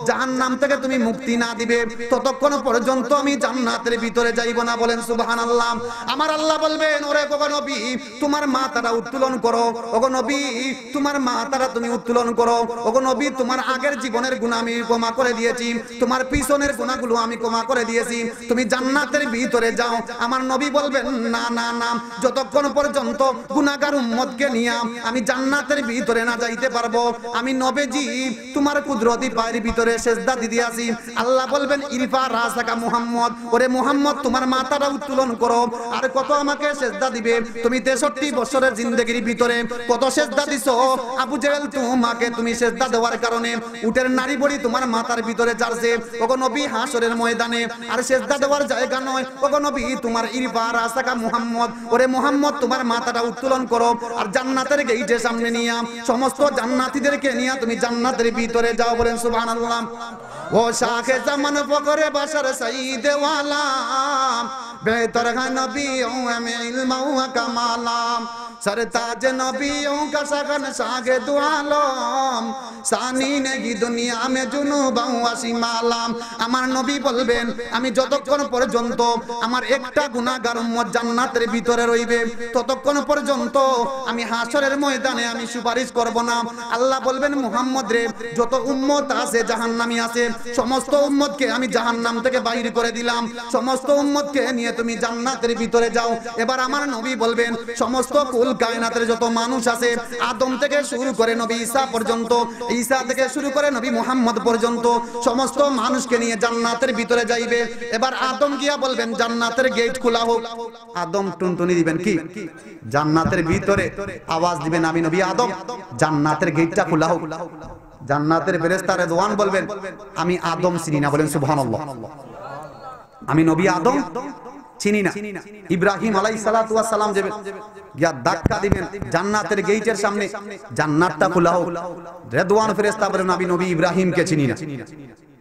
জাহান্নাম থেকে তুমি মুক্তি না দিবে, ততক্ষণ পর্যন্ত আমি জান্নাতের ভিতরে যাইব না। বলেন সুবহানাল্লাহ। আমার আল্লাহ বলবেন ওরে ওগো নবী তোমার মাথাটা উত্তোলন করো, ওগো নবী তোমার মাথাটা তুমি উত্তোলন করো, ওগো নবী তোমার আগের জীবনের গুনাহ আমি ক্ষমা করে দিয়েছি, তোমার পিছনের গুনাহগুলো আমি ক্ষমা করে দিয়েছি, তুমি জান্নাতের ভিতরে যাও। আমার নবী বলবেন না না না, যতক্ষণ পর্যন্ত গুনাহগার উম্মতকে নিয়ে আমি জান্নাতের ভিতরে না যাইতে পারবো, আমি নবীজি তোমার কুদরতি পায়ের ভিতরে সেজদা দিতে আসি। আল্লাহ বলবেন ইরফা রাসাকা মুহাম্মদ, ওরে মুহাম্মদ তোমার মাথাটা উত্তোলন করো। আর কত আমাকে সেজদা দিবে? তুমি 63 বছরের জিন্দেগির ভিতরে কত সেজদা দিছো? আবু জেহেল তোমাকে তুমি সেজদা দেওয়ার কারণে উটের নারী বড়ি তোমার মাথার ভিতরে চারছে। ওগো নবী হাসরের ময়দানে আর সেজদা দেওয়ার জায়গা নয়। ওগো নবী তোমার ইরফা রাসাকা মুহাম্মদ, ওরে মুহাম্মদ তোমার মাথাটা উত্তোলন করো আর জান্নাতের গেটের সামনে নিয়ে সমস্ত জান্নাতীদেরকে নিয়ে তুমি জান্নাতের ভিতরে যাও। বলেন সুবহানাল্লাহ। ও শাহে জামান ফকরে বাশার সাইদ ওয়ালা बेहतर है नबियों में इल्म व कमाला सरताज नबियों का सगन सागे दुआलम सानी ने की दुनिया में जुनूब व शिमालाम। আমার নবী বলবেন আমি যতক্ষণ পর্যন্ত আমার একটা গুনাহগার উম্মত জান্নাতের ভিতরে রইবে, ততক্ষণ পর্যন্ত আমি হাসরের ময়দানে আমি সুপারিশ করব না। আল্লাহ বলবেন মুহাম্মদ রে যত উম্মত আছে জাহান্নামী আছে, সমস্ত উম্মতকে আমি জাহান্নাম থেকে বাইর করে দিলাম, সমস্ত উম্মতকে নিয়ে তুমি জান্নাতের ভিতরে যাও। এবার আমার নবী বলবেন সমস্ত কুল কায়নাতের যত মানুষ আছে, আদম থেকে শুরু করে নবী ঈসা পর্যন্ত, ঈসা থেকে শুরু করে নবী মুহাম্মদ পর্যন্ত সমস্ত মানুষকে নিয়ে জান্নাতের ভিতরে যাইবে। এবার আদম গিয়া বলবেন জান্নাতের গেট খোলা হোক। আদম টুনটুনি দিবেন কি জান্নাতের ভিতরে আওয়াজ দিবেন আমি নবী আদম জান্নাতের গেটটা খোলা হোক। জান্নাতের ফেরেশতা রিদওয়ান বলবেন আমি আদম চিনি না। বলেন সুবহানাল্লাহ। আমি নবী আদম চিনি না। ইব্রাহিম আলাইহিস সালাতু ওয়াস সালাম যাবেন গিয়া ধাক্কা দিবেন জান্নাতের গেটের সামনে, জান্নাতটা খোলা হোক। রিদওয়ান ফেরেশতা বলেন আমি নবী ইব্রাহিমকে চিনি না।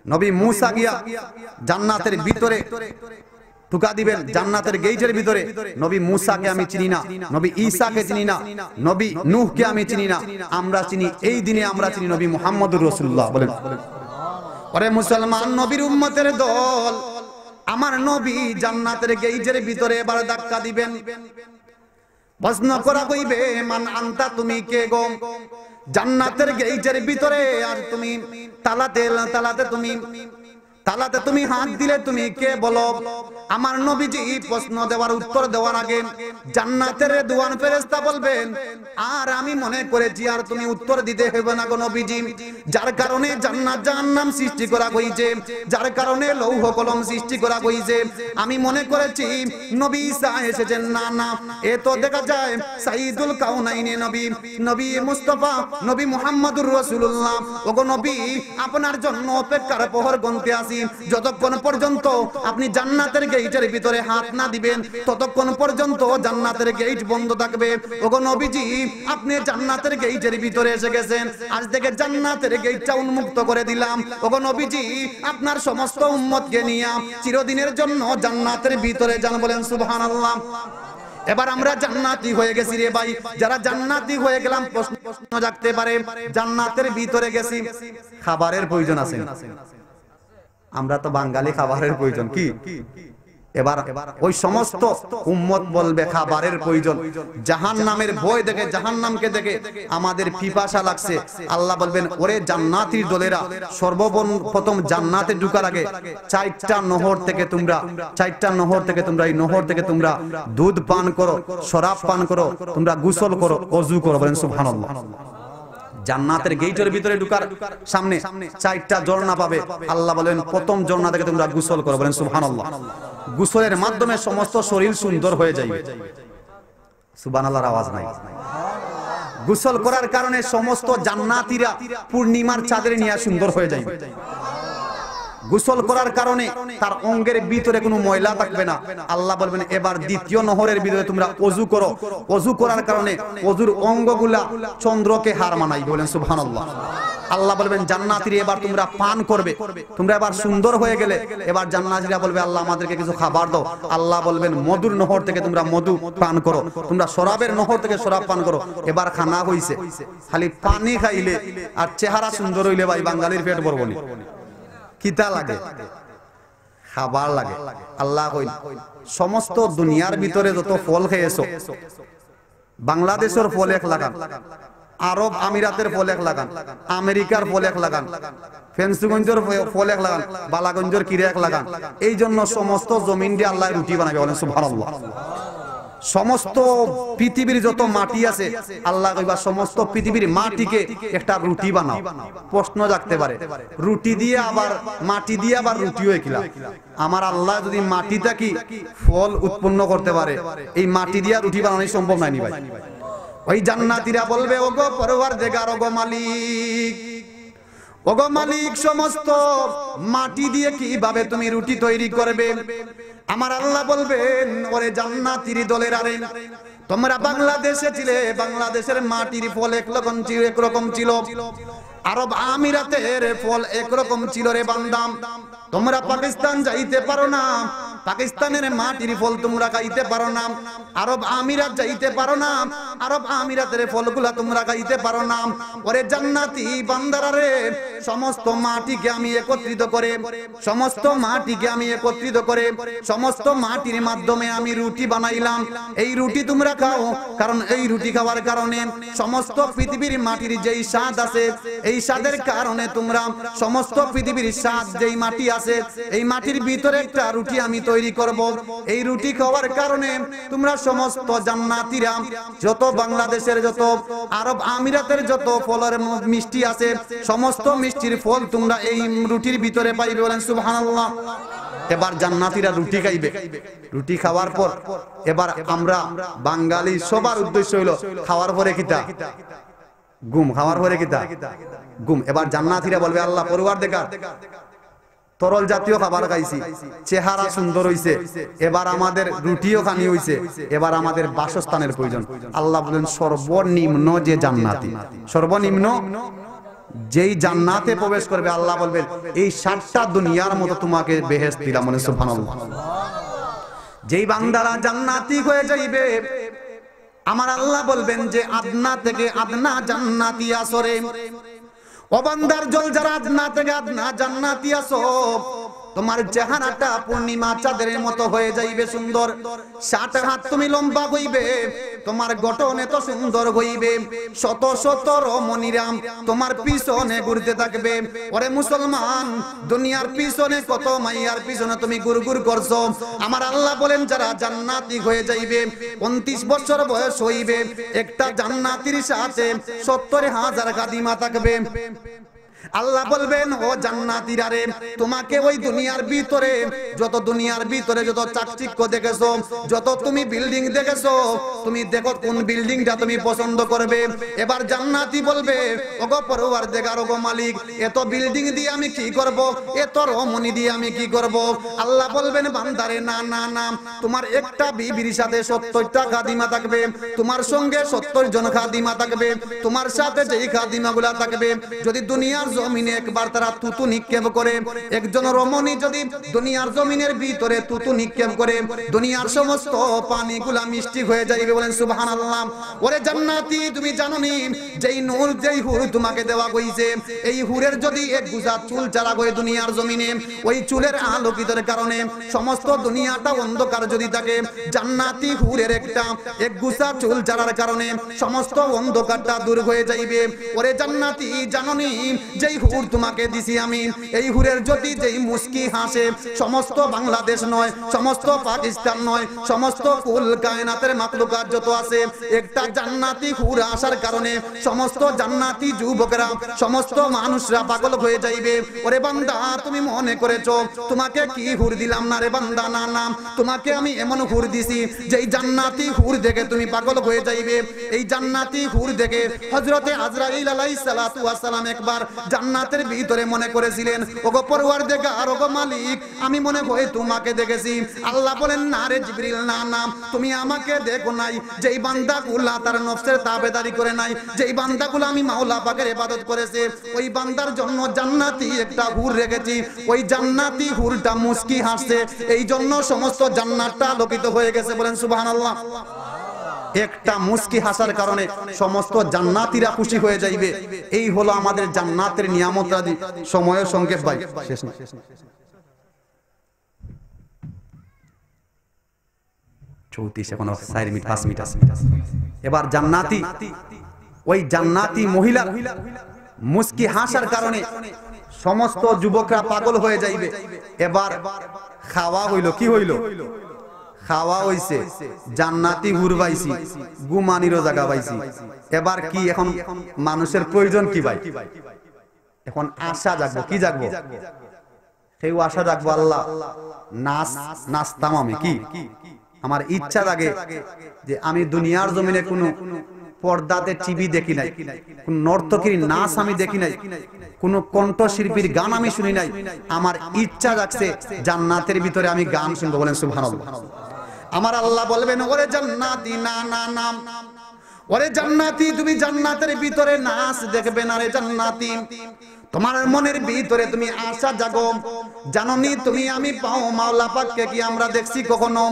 নবী মূসা গিয়া জান্নাতের ভিতরে ঢুকা দিবেন জান্নাতের গেটের ভিতরে, নবী মূসাকে আমি চিনি না, নবী ঈসাকে চিনি না, নবী নূহকে আমি চিনি না। আমরা চিনি এই দিনে আমরা চিনি নবী মুহাম্মদুর রাসূলুল্লাহ। বলেন ওরে মুসলমান নবীর উম্মতের দল, আমার নবী জান্নাতের গেটের ভিতরে এবার ধাক্কা দিবেন। প্রশ্ন করা হইবে মান আনতা তুমি কে গো? জান্নাতের গেটের ভিতরে আর তুমি তালাতে তুমি হাত দিলে তুমি কে বলো? আমার নবীজি প্রশ্ন দেওয়ার উত্তর দেওয়ার আগে জান্নাতের রিদওয়ান ফেরেশতা বলবেন আর আমি মনে করেছি আর তুমি উত্তর দিতে হবে না গো নবীজি, যার কারণে জান্নাত জাহান্নাম সৃষ্টি করা হইছে, যার কারণে লৌহ কলম সৃষ্টি করা হইছে, আমি মনে করেছি নবী ঈসা এসেছেন। না না, এ তো দেখা যায় সাইয়্যিদুল কাউনাইনে নবী মুস্তাফা নবী মুহাম্মদুর রাসূলুল্লাহ। ওগো নবী আপনার জন্য অপেক্ষার প্রহর গুনতে আসি, যতক্ষণ পর্যন্ত আপনি জান্নাতের গেটের ভিতরে হাত না দিবেন ততক্ষণ পর্যন্ত জান্নাতের গেট বন্ধ থাকবে। ওগো নবীজি আপনি জান্নাতের গেটের ভিতরে এসে গেছেন, আজ থেকে জান্নাতের গেটটা উন্মুক্ত করে দিলাম। ওগো নবীজি আপনার সমস্ত উম্মতকে নিয়ে চিরদিনের জন্য জান্নাতের ভিতরে যান। বলেন সুবহানাল্লাহ। এবার আমরা জান্নাতি হয়ে গেছি রে ভাই। যারা জান্নাতি হয়ে গেলাম প্রশ্ন জাগতে পারে জান্নাতের ভিতরে গেছি, খাবারের প্রয়োজন আছে। আমরা তো বাঙালি, খাবারের প্রয়োজন কি? এবার ওই সমস্ত উম্মত বলবে খাবারের প্রয়োজন। জাহান্নামের ভয় দেখে, জাহান্নামকে দেখে আমাদের পিপাসা লাগছে। আল্লাহ বলবেন ওরে জান্নাতীর দলেরা সর্বপ্রথম জান্নাতে ঢোকার আগে 4টা নহর থেকে তোমরা এই নহর থেকে তোমরা দুধ পান করো, শরাব পান করো, তোমরা গোসল করো, ওযু করো। বলেন সুবহানাল্লাহ। জান্নাতের গেটের ভিতরে ঢোকার সামনে 4টা ঝর্ণা পাবে। আল্লাহ বলেন প্রথম ঝর্ণা থেকে তোমরা গোসল করো। বলেন সুবহানাল্লাহ। গোসলের মাধ্যমে সমস্ত শরীর সুন্দর হয়ে যাবে। সুবহানাল্লাহর আওয়াজ নাই। গোসল করার কারণে সমস্ত জান্নাতীরা পূর্ণিমার চাঁদের নিয়ে সুন্দর হয়ে যাবে। গোসল করার কারণে তার অঙ্গের ভিতরে কোনো ময়লা থাকবে না। আল্লাহ বলবেন এবার দ্বিতীয় নহরের ভিতরে তোমরা ওযু করো, ওযু করার কারণে ওযুর অঙ্গগুলা চন্দ্রকে হার মানাই। বলেন সুবহানাল্লাহ। আল্লাহ বলবেন জান্নাতীরা এবার তোমরা পান করবে, তোমরা এবার সুন্দর হয়ে গেলে এবার জান্নাতীরা বলবে আল্লাহ আমাদেরকে কিছু খাবার দাও। আল্লাহ বলবেন মধুর নহর থেকে তোমরা মধু পান করো, তোমরা শরাবের নহর থেকে শরাব পান করো। এবার খানা হইছে, খালি পানি খাইলে আর চেহারা সুন্দর হইলে ভাই বাঙালির পেট ভরবো নি, কিতা লাগে? খাবার লাগে। আল্লাহ কইল সমস্ত দুনিয়ার ভিতরে যত ফল খেয়েছো, বাংলাদেশের ফল এক লাগান, আরব আমিরাতের ফল এক লাগান, আমেরিকার ফল এক লাগান, ফেন্সিগঞ্জের ফল এক লাগান, বালাগঞ্জের কিরে এক লাগান। এই জন্য সমস্ত জমিন দিয়ে আল্লাহ রুটি বানাবে। বলেন সুবহানাল্লাহ। সমস্ত পৃথিবীর যত মাটি আছে আল্লাহ কইবা সমস্ত পৃথিবীর মাটিকে একটা রুটি বানাও। প্রশ্ন জাগতে পারে রুটি দিয়ে আবার মাটি দিয়ে আবার রুটি হয়ে কিলা? আমার আল্লাহ যদি মাটিটা কি ফল উৎপন্ন করতে পারে, এই মাটি দিয়ে রুটি বানানো সম্ভব নাইনি ভাই। ওই জান্নাতীরা বলবে ওগো পরওয়ারদিগার, ওগো মালিক, ওগো মালিক, সমস্ত মাটি দিয়ে কিভাবে তুমি রুটি তৈরি করবে? আমার আল্লাহ বলবেন ওরে জান্নাতীর দলের, আরে তোমরা বাংলাদেশে ছিলে, বাংলাদেশের মাটির ফল একরকম ছিল, আরব আমিরাতের ফল একরকম ছিল রে বান্দাম। তোমরা পাকিস্তান যাইতে পারো না, পাকিস্তানের মাটির ফল তোমরা খাইতে পারো না। আরব আমিরাত যাইতে পারো না, আরব আমিরাতের ফলগুলা তোমরা খাইতে পারো না। ওরে জান্নাতি বান্দারা রে, সমস্ত মাটিকে আমি একত্রিত করে, সমস্ত মাটিকে আমি একত্রিত করে সমস্ত মাটির মাধ্যমে আমি রুটি বানাইলাম। এই রুটি তোমরা খাও, কারণ এই রুটি খাওয়ার কারণে সমস্ত পৃথিবীর মাটির যেই স্বাদ আছে, এই স্বাদের কারণে তোমরা সমস্ত পৃথিবীর স্বাদ যেই মাটি আছে, এই মাটির ভিতরে একটা রুটি আমি তৈরি করব। এই রুটি খাওয়ার কারণে তোমরা সমস্ত জান্নাতীরা, যত বাংলাদেশের যত আরব আমিরাতের যত ফলের মিষ্টি আছে, সমস্ত মিষ্টির ফল তোমরা এই রুটির ভিতরে পাইবে। বলেন সুবহানাল্লাহ। এবার জান্নাতীরা রুটি খাইবে। রুটি খাওয়ার পর এবার আমরা বাঙালি সবার উদ্দেশ্য হইল খাওয়ার পরে কিতা? ঘুম। খাওয়ার পরে কিতা? ঘুম। এবার জান্নাতীরা বলবে আল্লাহ পরওয়ারদিগার, তরল জাতীয় খাবার খাইছি, চেহারা সুন্দর হইছে, এবার আমাদের রুটিও খানি হইছে, এবার আমাদের বাসস্থানের প্রয়োজন। আল্লাহ বলেন সর্বনিম্ন যে জান্নাতি, সর্বনিম্ন যেই জান্নাতে প্রবেশ করবে, আল্লাহ বলবেন এই 7টা দুনিয়ার মতো তোমাকে বেহেশত দিলাম। মানে সুবহানাল্লাহ। যেই বান্দারা জান্নাতি হয়ে যাইবে, আমার আল্লাহ বলবেন যে আদনা থেকে আদনা জান্নাতি আসরে, ও বান্দার জল যারা আদনা থেকে আদনা জান্নাতি আসো, তোমার চেহারাটা পূর্ণিমা চাঁদের মতো হয়ে যাইবে সুন্দর। 60 হাত তুমি লম্বা হইবে, তোমার গঠন এত সুন্দর হইবে, শত শত রমণীরাম তোমার পিছনে ঘুরতে থাকবে। ওরে মুসলমান, দুনিয়ার পিছনে কত মাইয়ার পিছনে তুমি গুরগুর করছো। আমার আল্লাহ বলেন যারা জান্নাতি হয়ে যাইবে, 29 বছর বয়স হইবে, একটা জান্নাতীর সাথে 70,000 খাদিমা থাকবে। আল্লাহ বলবেন ও জান্নাতীরা রে, তোমাকে ওই দুনিয়ার ভিতরে যত চাকচিক্য দেখেছো, যত তুমি বিল্ডিং দেখেছো, তুমি দেখো কোন বিল্ডিংটা তুমি পছন্দ করবে। এবার জান্নাতি বলবে ওগো পরওয়ারদিগার, ওগো মালিক, এত বিল্ডিং দিয়ে আমি কি করব, এত রমণী দিয়ে আমি কি করব? আল্লাহ বলবেন বান্দারে না না না, তোমার একটা বিবির সাথে 70টা খাদিমা থাকবে, তোমার সঙ্গে 70 জন খাদিমা থাকবে, তোমার সাথে যেই খাদিমাগুলা থাকবে যদি দুনিয়ার জমিনে একবার তারা তুতু নিক্ষেপ করে, একজন রমণী যদি দুনিয়ার জমিনের ভিতরে তুতু নিক্ষেপ করে, দুনিয়ার সমস্ত পানিগুলা মিষ্টি হয়ে যাইবে। বলেন সুবহানাল্লাহ। ওরে জান্নাতি, তুমি জানো নি যেই নূর যেই হুর তোমাকে দেওয়া হইছে, এই হুরের যদি এক গুজা চুল চালা হয় দুনিয়ার জমিনে, ওই চুলের আলোকিতের কারণে সমস্ত দুনিয়াটা অন্ধকার যদি থাকে, জান্নাতি হুরের এক গুজা চুল চালার কারণে সমস্ত অন্ধকারটা দূর হয়ে যাইবে। ওরে জান্নাতি, জানো নি যেই হুর তোমাকে দিছি আমি, এই হুরের যদি যেই মুস্কি হাসে, সমস্ত সমস্ত বাংলাদেশ নয়, সমস্ত পাকিস্তান নয়, সমস্ত কুল কায়নাতের মাখলুকাত যত আছে, একটা জান্নাতি হুর আসার কারণে সমস্ত জান্নাতি যুবকরা, সমস্ত মানুষরা পাগল হয়ে যাইবে। ওরে বান্দা, তুমি মনে করেছো তোমাকে কি হুর দিলাম না রে বান্দা? না না, তোমাকে আমি এমন হুর দিছি যেই জান্নাতি হুর দেখে তুমি পাগল হয়ে যাইবে। এই জান্নাতি হুর দেখে হযরতে আজরাইল আলাইহিস সালাতু ওয়াস সালাম একবার জান্নাতের ভিতরে মনে করেছিলেন, ওগো পরওয়ারদিগার, ওগো মালিক, আমি মনে হয় তোমাকে দেখেছি। আল্লাহ বলেন, না রে জিবরিল, না না, তুমি আমাকে দেখো নাই। যেই বান্দাগুলা তার নফসের তাবেদারি করে নাই, যেই বান্দাগুলো আমি মাওলা পাকের ইবাদত করেছে, ওই বান্দার জন্য জান্নাতি একটা হুর রেখেছি। ওই জান্নাতি হুরটা মুস্কি হাসছে, এই জন্য সমস্ত জান্নাতটা আলোকিত হয়ে গেছে। বলেন সুবহানাল্লাহ। একটা মুস্কি হাসার কারণে সমস্ত জান্নাতীরা খুশি হয়ে যাইবে। এই হলো আমাদের জান্নাতের নিয়ামত। রাজি সময়ের সংক্ষেপ ভাই, শেষ না, 34 এখন 4 মিনিট 5 মিনিট আছে। এবার জান্নাতি, ওই জান্নাতি মহিলা মুস্কি হাসার কারণে সমস্ত যুবকরা পাগল হয়ে যাইবে। এবার খাওয়া হইল, কি হইল? খাওয়া হইছে, জান্নাতি হুর পাইছি, গুমানিরও জায়গা পাইছি। এবার কি এখন মানুষের প্রয়োজন কি ভাই? এখন আশা জাগবো, কি জাগবো? সেই আশা জাগবো, আল্লাহ নাচতাম আমি, কি আমার ইচ্ছা জাগে যে আমি দুনিয়ার জমিনে কোনো পর্দাতে টিভি দেখি নাই, কোন নর্তকীর নাচ আমি দেখি নাই, কোন কণ্ঠশিল্পীর গান আমি শুনি নাই। আমার ইচ্ছা জাগছে জান্নাতের ভিতরে আমি গান শুনবো। বলেন সুবহানাল্লাহ। আমার আল্লাহ বলবেন, ওরে জান্নাতি, না না নাম, ওরে জান্নাতি, তুমি জান্নাতের ভিতরে নাচ দেখবে না রে জান্নাতি। তোমার মনের ভিতরে তুমি আশা জাগো, জানোনি তুমি আমি পাও মাওলা পাককে কি আমরা দেখছি কখনো?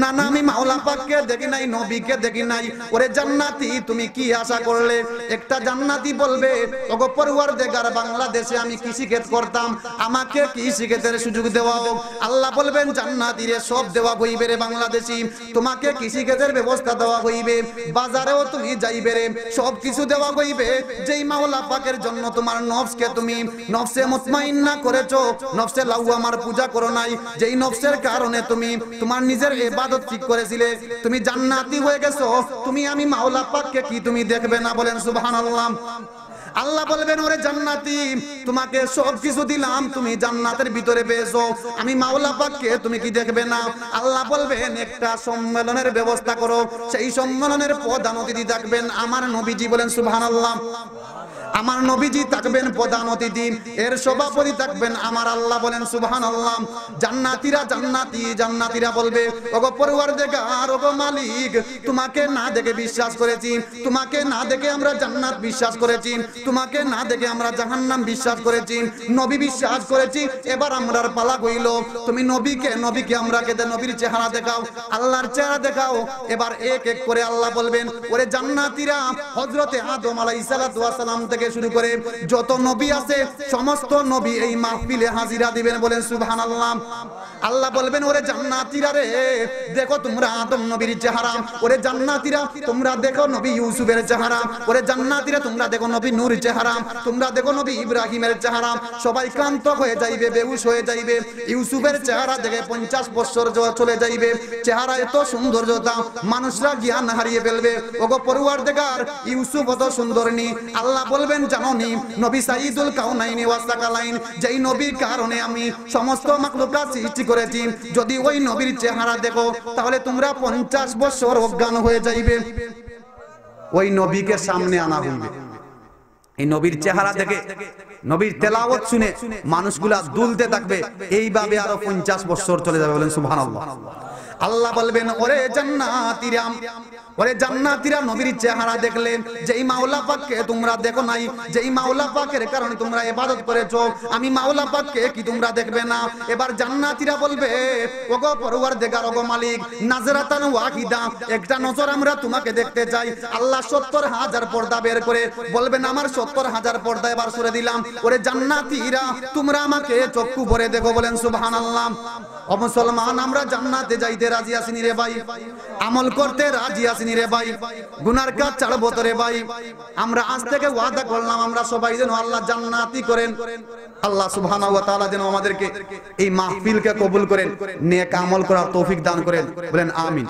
না না, আমি মাওলা পাককে দেখি নাই, নবীকে দেখি নাই। ওরে জান্নাতি, তুমি কি আশা করলে? একটা জান্নাতি বলবে, ওগো পরওয়ারদিগার, বাংলাদেশে আমি কৃষিক্ষেত করতাম, আমাকে কৃষিক্ষেতের সুযোগ দেওয়াও। আল্লাহ বলবেন, জান্নাতি রে, সব দেওয়া হইবে রে বাংলাদেশি, তোমাকে কৃষিক্ষেতের ব্যবস্থা দেওয়া হইবে, বাজারেও তুমি যাইবে রে, সব কিছু দেওয়া হইবে। যেই মাওলা পাকের জন্য তোমার নফসকে তুমি নফসে মুতমাইন্না করেছো, নফসে লাওয়ামার পূজা করো নাই, যেই নফসের কারণে তুমি তোমার নিজের ইবাদত ঠিক করেছিলে, তুমি জান্নাতি হয়ে গেছো, তুমি আমি মাওলা পাককে কি তুমি দেখবে না? বলেন সুবহানাল্লাহ। আল্লাহ বলবেন, ওরে জান্নাতি, তোমাকে সব কিছু দিলাম, তুমি জান্নাতের ভিতরে পেয়েছো, আমি মাওলা পাককে তুমি কি দেখবে না? আল্লাহ বলবেন, একটা সম্মেলনের ব্যবস্থা করো, সেই সম্মেলনের প্রধান অতিথি থাকবেন আমার নবীজি। বলেন সুবহানাল্লাহ। আমার নবীজি থাকবেন প্রধান অতিথি, এর সভাপতি থাকবেন আমার আল্লাহ। বলেন সুবহানাল্লাহ। জান্নাতীরা বলবে, ওগো পরওয়ারদিগার, ওগো মালিক, তোমাকে না দেখে বিশ্বাস করেছি, তোমাকে না দেখে আমরা জান্নাত বিশ্বাস করেছি, তোমাকে না দেখে আমরা জাহান্নাম বিশ্বাস করেছি, নবী বিশ্বাস করেছি। এবার আমরার পালা হইল, তুমি নবীকে আমরা কে নবীর চেহারা দেখাও, আল্লাহর চেহারা দেখাও। এবার এক এক করে আল্লাহ বলবেন, ওরে জান্নাতীরা, হযরতে আদম আলাইহিস সালাতু ওয়াস সালাম থেকে শুরু করে যত নবী আছে, সমস্ত নবী এই মাহফিলে হাজিরা দিবেন। বলেন সুবহানাল্লাহ। আল্লাহ বলবেন, ওরে জান্নাতীরা রে, দেখো তোমরা আদম নবীর চেহারা, ওরে জান্নাতীরা তোমরা দেখো নবী ইউসুফের চেহারা, ওরে জান্নাতীরা তোমরা দেখো নবী নূরের চেহারা, তোমরা দেখো নবী ইব্রাহিমের চেহারা। সবাই ক্লান্ত হয়ে যাইবে, বেহুশ হয়ে যাইবে। ইউসুফের চেহারা দেখে 50 বছর চলে যাইবে, চেহারা এত সৌন্দর্যতা, মানুষরা জ্ঞান হারিয়ে ফেলবে। ওগো পরওয়ারদিগার, ইউসুফ অত সুন্দর নি। আল্লাহ বলবেন, জানোনি নবী সাইয়্যিদুল কাউনাইনি ওয়াস সাকালাইন, যেই নবীর কারণে আমি সমস্ত মাখলুকাত সৃষ্টি করেছি, যদি ওই নবীর চেহারা দেখো তাহলে তোমরা 50 বছর অজ্ঞান হয়ে যাইবে। ওই নবীকে সামনে আনা হইবে, এই নবীর চেহারা দেখে, নবীর তেলাওয়াত শুনে মানুষগুলা দুলতে থাকবে, এইভাবে আরো 50 বছর চলে যাবে। বলেন সুবহানাল্লাহ। আল্লাহ বলবেন, ওরে জান্নাতীরা, ওরে জান্নাতীরা, নবীর চেহারা দেখলে যেই মাওলা পাককে তোমরা দেখো নাই, যেই মাওলা পাকের কারণে তোমরা ইবাদত করেছো, আমি মাওলা পাককে কি তোমরা দেখবে না? এবার জান্নাতীরা বলবে, ওগো পরওয়ারদিগার, ওগো মালিক, নাজরাতান ওয়াহিদা, একটা নজর আমরা তোমাকে দেখতে চাই। আল্লাহ 70,000 পর্দা বের করে বলবেন, আমার 70,000 পর্দা এবার সরে দিলাম। ওরে জান্নাতীরা, তোমরা আমাকে চক্ষু ভরে দেখো। বলেন সুবহানাল্লাহ। ও মুসলমান, আমরা জান্নাতে যাইতে রাজি আছিনি রে ভাই? আমল করতে রাজি আছিনি রে ভাই? গুনার কাজ ছাড়বো তো রে ভাই? আমরা আজ থেকে ওয়াদা করলাম, আমরা সবাই যেন আল্লাহ জান্নাতি করেন। আল্লাহ সুবহানাহু ওয়া তাআলা যেন আমাদেরকে এই মাহফিলকে কবুল করেন, নেক আমল করার তৌফিক দান করেন। বলেন আমিন।